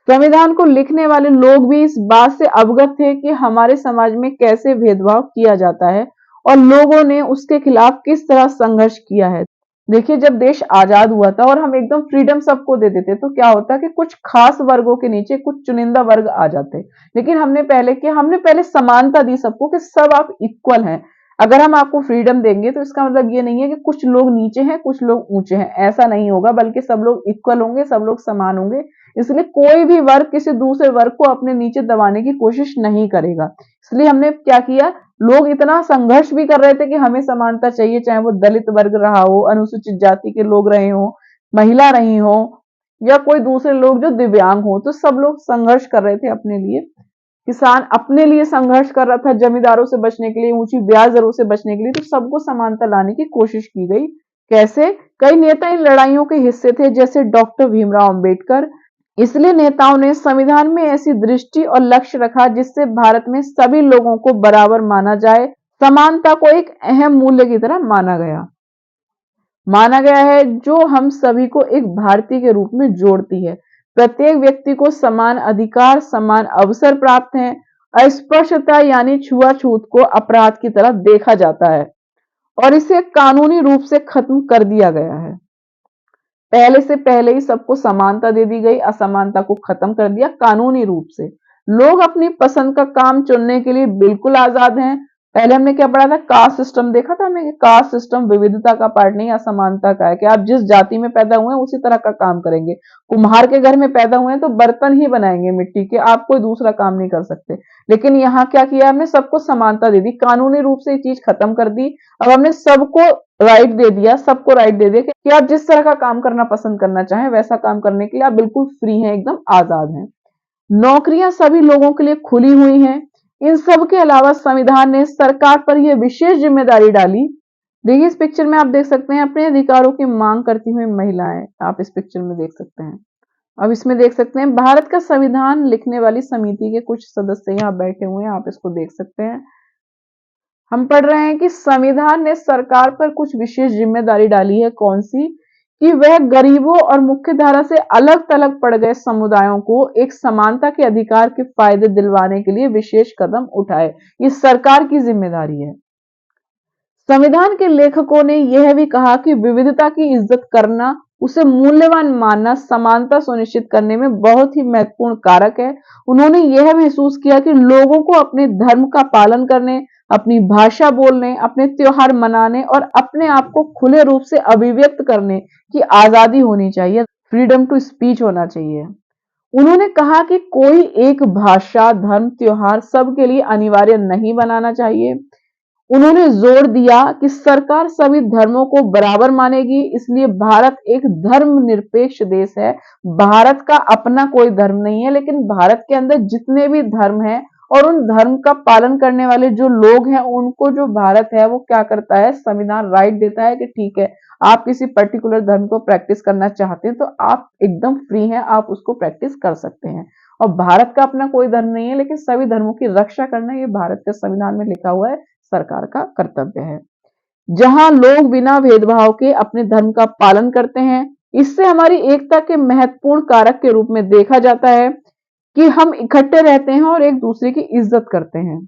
संविधान को लिखने वाले लोग भी इस बात से अवगत थे कि हमारे समाज में कैसे भेदभाव किया जाता है और लोगों ने उसके खिलाफ किस तरह संघर्ष किया है। देखिए, जब देश आजाद हुआ था और हम एकदम फ्रीडम सबको दे देते, तो क्या होता कि कुछ खास वर्गों के नीचे कुछ चुनिंदा वर्ग आ जाते। लेकिन हमने पहले किया, हमने पहले समानता दी सबको कि सब आप इक्वल हैं। अगर हम आपको फ्रीडम देंगे तो इसका मतलब ये नहीं है कि कुछ लोग नीचे हैं कुछ लोग ऊंचे हैं, ऐसा नहीं होगा, बल्कि सब लोग इक्वल होंगे, सब लोग समान होंगे। इसलिए कोई भी वर्ग किसी दूसरे वर्ग को अपने नीचे दबाने की कोशिश नहीं करेगा। इसलिए हमने क्या किया, लोग इतना संघर्ष भी कर रहे थे कि हमें समानता चाहिए, चाहे वो दलित वर्ग रहा हो, अनुसूचित जाति के लोग रहे हो, महिला रही हो, या कोई दूसरे लोग जो दिव्यांग हो, तो सब लोग संघर्ष कर रहे थे अपने लिए। किसान अपने लिए संघर्ष कर रहा था, जमींदारों से बचने के लिए, ऊंची ब्याज दरों से बचने के लिए, तो सबको समानता लाने की कोशिश की गई। कैसे? कई नेता इन लड़ाइयों के हिस्से थे, जैसे डॉक्टर भीमराव अंबेडकर। इसलिए नेताओं ने संविधान में ऐसी दृष्टि और लक्ष्य रखा जिससे भारत में सभी लोगों को बराबर माना जाए। समानता को एक अहम मूल्य की तरह माना गया है, जो हम सभी को एक भारतीय के रूप में जोड़ती है। प्रत्येक व्यक्ति को समान अधिकार, समान अवसर प्राप्त हैं। अस्पृश्यता यानी छुआछूत को अपराध की तरह देखा जाता है और इसे कानूनी रूप से खत्म कर दिया गया है। पहले से पहले ही सबको समानता दे दी गई, असमानता को खत्म कर दिया कानूनी रूप से। लोग अपनी पसंद का काम चुनने के लिए बिल्कुल आजाद हैं। पहले हमने क्या पढ़ा था? कास्ट सिस्टम देखा था हमने, कास्ट सिस्टम विविधता का पार्ट नहीं, असमानता का है, कि आप जिस जाति में पैदा हुए हैं उसी तरह का काम करेंगे। कुम्हार के घर में पैदा हुए हैं तो बर्तन ही बनाएंगे मिट्टी के, आप कोई दूसरा काम नहीं कर सकते। लेकिन यहाँ क्या किया हमने? सबको समानता दे दी, कानूनी रूप से ये चीज खत्म कर दी। अब हमने सबको राइट दे दिया, सबको राइट दे दिया कि आप जिस तरह का काम करना पसंद करना चाहें वैसा काम करने के लिए आप बिल्कुल फ्री हैं, एकदम आजाद हैं। नौकरियां सभी लोगों के लिए खुली हुई हैं। इन सब के अलावा संविधान ने सरकार पर यह विशेष जिम्मेदारी डाली। देखिए, इस पिक्चर में आप देख सकते हैं अपने अधिकारों की मांग करती हुई महिलाएं, आप इस पिक्चर में देख सकते हैं। अब इसमें देख सकते हैं भारत का संविधान लिखने वाली समिति के कुछ सदस्य यहाँ बैठे हुए हैं, आप इसको देख सकते हैं। हम पढ़ रहे हैं कि संविधान ने सरकार पर कुछ विशेष जिम्मेदारी डाली है। कौन सी? कि वह गरीबों और मुख्य धारा से अलग थलग पड़ गए समुदायों को एक समानता के अधिकार के फायदे दिलवाने के लिए विशेष कदम उठाए। ये सरकार की जिम्मेदारी है। संविधान के लेखकों ने यह भी कहा कि विविधता की इज्जत करना, उसे मूल्यवान मानना समानता सुनिश्चित करने में बहुत ही महत्वपूर्ण कारक है। उन्होंने यह महसूस किया कि लोगों को अपने धर्म का पालन करने, अपनी भाषा बोलने, अपने त्योहार मनाने और अपने आप को खुले रूप से अभिव्यक्त करने की आजादी होनी चाहिए, फ्रीडम टू स्पीच होना चाहिए। उन्होंने कहा कि कोई एक भाषा, धर्म, त्योहार सबके लिए अनिवार्य नहीं बनाना चाहिए। उन्होंने जोर दिया कि सरकार सभी धर्मों को बराबर मानेगी, इसलिए भारत एक धर्मनिरपेक्ष देश है। भारत का अपना कोई धर्म नहीं है, लेकिन भारत के अंदर जितने भी धर्म हैं और उन धर्म का पालन करने वाले जो लोग हैं, उनको जो भारत है वो क्या करता है, संविधान राइट देता है कि ठीक है, आप किसी पर्टिकुलर धर्म को प्रैक्टिस करना चाहते हैं तो आप एकदम फ्री हैं, आप उसको प्रैक्टिस कर सकते हैं। और भारत का अपना कोई धर्म नहीं है, लेकिन सभी धर्मों की रक्षा करना ये भारत के संविधान में लिखा हुआ है, सरकार का कर्तव्य है। जहां लोग बिना भेदभाव के अपने धर्म का पालन करते हैं, इससे हमारी एकता के महत्वपूर्ण कारक के रूप में देखा जाता है कि हम इकट्ठे रहते हैं और एक दूसरे की इज्जत करते हैं।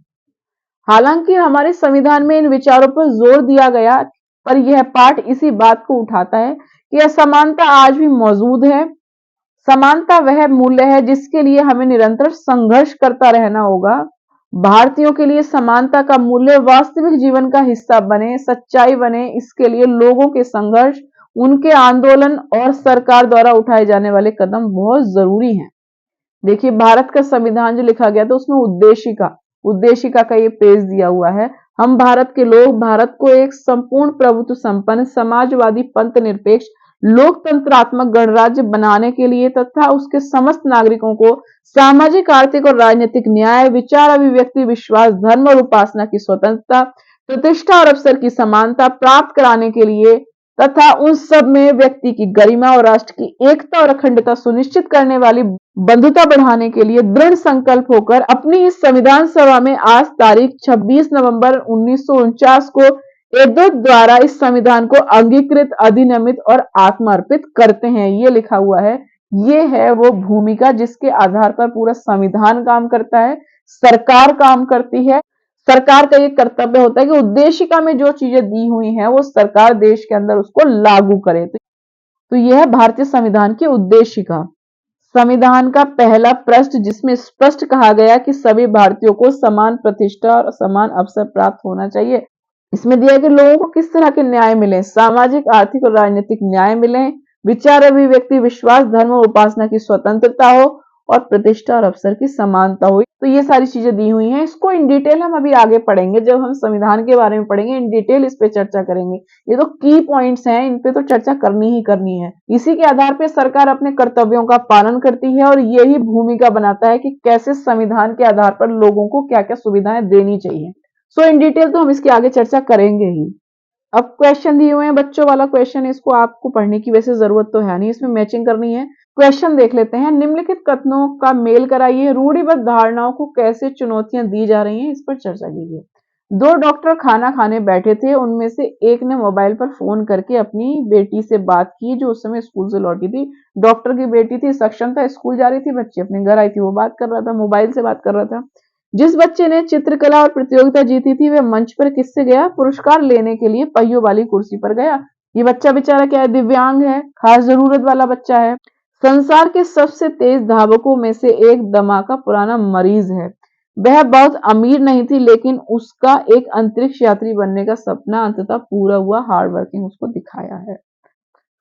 हालांकि हमारे संविधान में इन विचारों पर जोर दिया गया, पर यह पाठ इसी बात को उठाता है कि असमानता आज भी मौजूद है। समानता वह मूल्य है जिसके लिए हमें निरंतर संघर्ष करता रहना होगा। भारतीयों के लिए समानता का मूल्य वास्तविक जीवन का हिस्सा बने, सच्चाई बने, इसके लिए लोगों के संघर्ष, उनके आंदोलन और सरकार द्वारा उठाए जाने वाले कदम बहुत जरूरी हैं। देखिए, भारत का संविधान जो लिखा गया था उसमें उद्देशिका का ये पेज दिया हुआ है। हम भारत के लोग भारत को एक संपूर्ण प्रभुत्व संपन्न समाजवादी पंथ निरपेक्ष लोकतंत्रात्मक गणराज्य बनाने के लिए तथा उसके समस्त नागरिकों को सामाजिक, आर्थिक और राजनीतिक न्याय, विचार, अभिव्यक्ति, विश्वास, धर्म और उपासना की स्वतंत्रता, प्रतिष्ठा और अवसर की समानता प्राप्त कराने के लिए तथा उन सब में व्यक्ति की गरिमा और राष्ट्र की एकता और अखंडता सुनिश्चित करने वाली बंधुता बढ़ाने के लिए दृढ़ संकल्प होकर अपनी इस संविधान सभा में आज तारीख 26 नवंबर 1949 को एदोत द्वारा इस संविधान को अंगीकृत, अधिनियमित और आत्मार्पित करते हैं। ये लिखा हुआ है। ये है वो भूमिका जिसके आधार पर पूरा संविधान काम करता है, सरकार काम करती है। सरकार का ये कर्तव्य होता है कि उद्देशिका में जो चीजें दी हुई हैं वो सरकार देश के अंदर उसको लागू करे। तो यह है भारतीय संविधान की उद्देशिका। संविधान का पहला पृष्ठ जिसमें स्पष्ट कहा गया कि सभी भारतीयों को समान प्रतिष्ठा और समान अवसर प्राप्त होना चाहिए। इसमें दिया कि लोगों को किस तरह के न्याय मिले, सामाजिक, आर्थिक और राजनीतिक न्याय मिले, विचार, अभिव्यक्ति, विश्वास, धर्म और उपासना की स्वतंत्रता हो और प्रतिष्ठा और अवसर की समानता हो। तो ये सारी चीजें दी हुई हैं। इसको इन डिटेल हम अभी आगे पढ़ेंगे, जब हम संविधान के बारे में पढ़ेंगे इन डिटेल इस पे चर्चा करेंगे। ये तो की पॉइंट्स हैं, इन पे तो चर्चा करनी ही करनी है। इसी के आधार पर सरकार अपने कर्तव्यों का पालन करती है और यही भूमिका बनाता है कि कैसे संविधान के आधार पर लोगों को क्या क्या सुविधाएं देनी चाहिए। सो इन डिटेल तो हम इसके आगे चर्चा करेंगे ही। अब क्वेश्चन दिए हुए हैं, बच्चों वाला क्वेश्चन, इसको आपको पढ़ने की वैसे जरूरत तो है नहीं, इसमें मैचिंग करनी है। क्वेश्चन देख लेते हैं। निम्नलिखित कथनों का मेल कराइए। रूढ़िबद्ध धारणाओं को कैसे चुनौतियां दी जा रही हैं, इस पर चर्चा कीजिए। दो डॉक्टर खाना खाने बैठे थे। उनमें से एक ने मोबाइल पर फोन करके अपनी बेटी से बात की जो उस समय स्कूल से लौटी थी। डॉक्टर की बेटी थी, सक्षम था, स्कूल जा रही थी, बच्ची अपने घर आई थी, वो बात कर रहा था, मोबाइल से बात कर रहा था। जिस बच्चे ने चित्रकला और प्रतियोगिता जीती थी वह मंच पर किससे गया? पुरस्कार लेने के लिए पहियों वाली कुर्सी पर गया। ये बच्चा बेचारा क्या है? दिव्यांग है, खास जरूरत वाला बच्चा है। संसार के सबसे तेज धावकों में से एक दमा का पुराना मरीज है। वह बहुत अमीर नहीं थी लेकिन उसका एक अंतरिक्ष यात्री बनने का सपना अंततः पूरा हुआ। हार्ड वर्किंग उसको दिखाया है।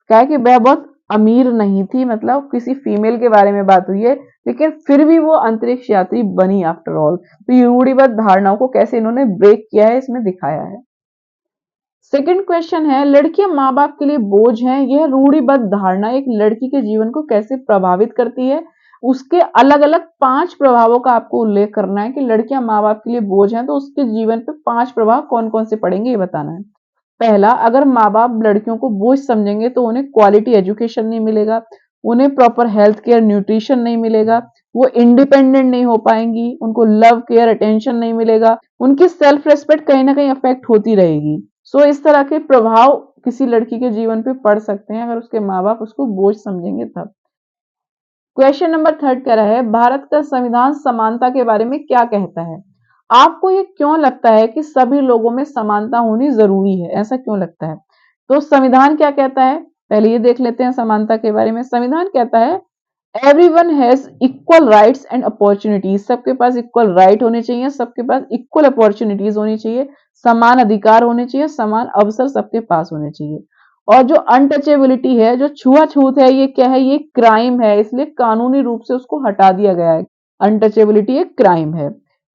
क्या है कि वह बहुत अमीर नहीं थी, मतलब किसी फीमेल के बारे में बात हुई है, लेकिन फिर भी वो अंतरिक्ष यात्री बनी आफ्टर ऑल। तो ये रूढ़िबद्ध धारणाओं को कैसे इन्होंने ब्रेक किया है इसमें दिखाया है। सेकंड क्वेश्चन है, लड़कियां माँ बाप के लिए बोझ हैं। यह रूढ़िबद्ध धारणा एक लड़की के जीवन को कैसे प्रभावित करती है? उसके अलग अलग 5 प्रभावों का आपको उल्लेख करना है कि लड़कियां माँ बाप के लिए बोझ हैं, तो उसके जीवन पे 5 प्रभाव कौन कौन से पड़ेंगे ये बताना है। पहला, अगर माँ बाप लड़कियों को बोझ समझेंगे तो उन्हें क्वालिटी एजुकेशन नहीं मिलेगा, उन्हें प्रॉपर हेल्थ केयर, न्यूट्रिशन नहीं मिलेगा, वो इंडिपेंडेंट नहीं हो पाएंगी, उनको लव केयर, अटेंशन नहीं मिलेगा, उनकी सेल्फ रेस्पेक्ट कहीं ना कहीं अफेक्ट होती रहेगी। सो इस तरह के प्रभाव किसी लड़की के जीवन पे पड़ सकते हैं अगर उसके माँ बाप उसको बोझ समझेंगे तब। क्वेश्चन नंबर 3 कह रहा है, भारत का संविधान समानता के बारे में क्या कहता है? आपको ये क्यों लगता है कि सभी लोगों में समानता होनी जरूरी है? ऐसा क्यों लगता है? तो संविधान क्या कहता है, पहले ये देख लेते हैं समानता के बारे में। संविधान कहता है everyone has equal rights and opportunities. सबके पास इक्वल राइट होने चाहिए, सबके पास इक्वल अपॉर्चुनिटीज होनी चाहिए, समान अधिकार होने चाहिए, समान अवसर सबके पास होने चाहिए। और जो अनटचेबिलिटी है, जो छुआछूत है, ये क्या है? ये क्राइम है, इसलिए कानूनी रूप से उसको हटा दिया गया है। अनटचेबिलिटी एक क्राइम है।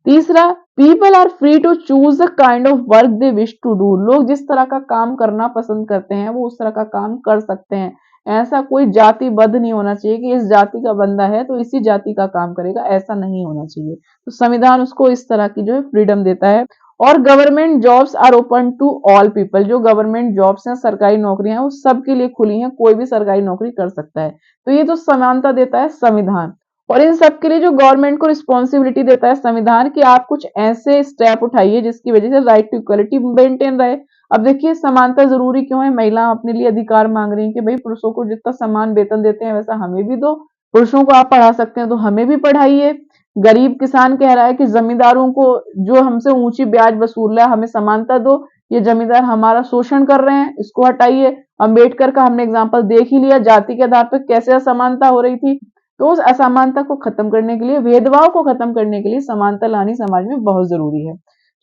तीसरा, people are free to choose the kind of work they wish to do. लोग जिस तरह का काम करना पसंद करते हैं वो उस तरह का काम कर सकते हैं। ऐसा कोई जातिबद्ध नहीं होना चाहिए कि इस जाति का बंदा है तो इसी जाति का काम करेगा, ऐसा नहीं होना चाहिए। तो संविधान उसको इस तरह की जो है फ्रीडम देता है। और government jobs are open to all people. जो गवर्नमेंट जॉब्स हैं, सरकारी नौकरियां हैं, वो सबके लिए खुली हैं, कोई भी सरकारी नौकरी कर सकता है। तो ये तो समानता देता है संविधान। और इन सब के लिए जो गवर्नमेंट को रिस्पॉन्सिबिलिटी देता है संविधान कि आप कुछ ऐसे स्टेप उठाइए जिसकी वजह से राइट टू इक्वलिटी मेंटेन रहे। अब देखिए समानता जरूरी क्यों है? महिला अपने लिए अधिकार मांग रही है कि भाई पुरुषों को जितना समान वेतन देते हैं वैसा हमें भी दो। पुरुषों को आप पढ़ा सकते हैं तो हमें भी पढ़ाइए। गरीब किसान कह रहा है कि जमींदारों को जो हमसे ऊंची ब्याज वसूल रहा है हमें समानता दो, ये जमींदार हमारा शोषण कर रहे हैं, इसको हटाइए। अम्बेडकर का हमने एग्जाम्पल देख ही लिया, जाति के आधार पर कैसे असमानता हो रही थी। तो उस असमानता को खत्म करने के लिए, भेदभाव को खत्म करने के लिए समानता लानी समाज में बहुत जरूरी है।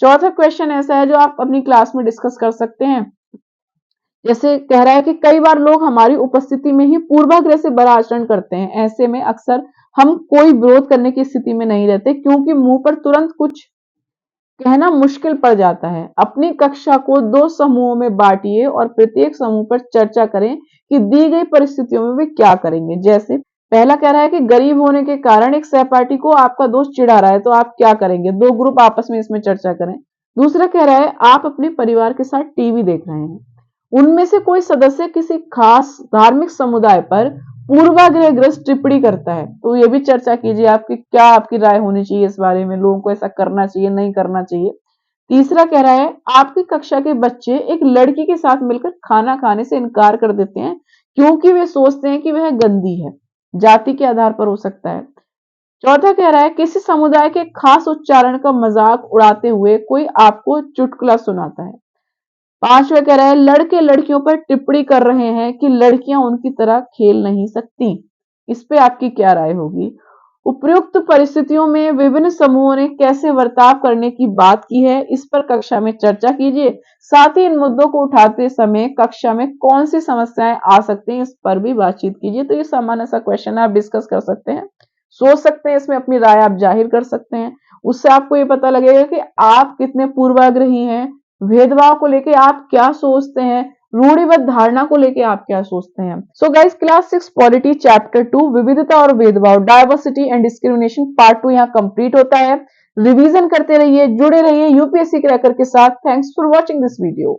चौथा क्वेश्चन ऐसा है जो आप अपनी क्लास में डिस्कस कर सकते हैं। जैसे कह रहा है कि कई बार लोग हमारी उपस्थिति में ही पूर्वाग्रह से बड़ा आचरण करते हैं। ऐसे में अक्सर हम कोई विरोध करने की स्थिति में नहीं रहते क्योंकि मुंह पर तुरंत कुछ कहना मुश्किल पड़ जाता है। अपनी कक्षा को 2 समूहों में बांटिए और प्रत्येक समूह पर चर्चा करें कि दी गई परिस्थितियों में वे क्या करेंगे। जैसे पहला कह रहा है कि गरीब होने के कारण एक सहपाठी को आपका दोस्त चिढ़ा रहा है, तो आप क्या करेंगे? 2 ग्रुप आपस में इसमें चर्चा करें। दूसरा कह रहा है आप अपने परिवार के साथ टीवी देख रहे हैं, उनमें से कोई सदस्य किसी खास धार्मिक समुदाय पर पूर्वाग्रहग्रस्त टिप्पणी करता है, तो ये भी चर्चा कीजिए आपकी क्या आपकी राय होनी चाहिए इस बारे में, लोगों को ऐसा करना चाहिए नहीं करना चाहिए। तीसरा कह रहा है आपकी कक्षा के बच्चे एक लड़की के साथ मिलकर खाना खाने से इनकार कर देते हैं क्योंकि वे सोचते हैं कि वह गंदी है, जाति के आधार पर हो सकता है। चौथा कह रहा है किसी समुदाय के खास उच्चारण का मजाक उड़ाते हुए कोई आपको चुटकुला सुनाता है। पांचवा कह रहा है लड़के लड़कियों पर टिप्पणी कर रहे हैं कि लड़कियां उनकी तरह खेल नहीं सकती। इस पे आपकी क्या राय होगी? उपयुक्त परिस्थितियों में विभिन्न समूहों ने कैसे बर्ताव करने की बात की है, इस पर कक्षा में चर्चा कीजिए। साथ ही इन मुद्दों को उठाते समय कक्षा में कौन सी समस्याएं आ सकती हैं, इस पर भी बातचीत कीजिए। तो ये सामान्य सा क्वेश्चन है, आप डिस्कस कर सकते हैं, सोच सकते हैं, इसमें अपनी राय आप जाहिर कर सकते हैं। उससे आपको ये पता लगेगा कि आप कितने पूर्वाग्रही हैं, भेदभाव को लेके आप क्या सोचते हैं, रूढ़िबद्ध धारणा को लेके आप क्या सोचते हैं। So guys, class 6 polity chapter 2 विविधता और भेदभाव, डाइवर्सिटी एंड डिस्क्रिमिनेशन पार्ट 2 यहाँ कंप्लीट होता है। रिवीजन करते रहिए, जुड़े रहिए यूपीएससी क्रैकर के साथ। Thanks for watching this video.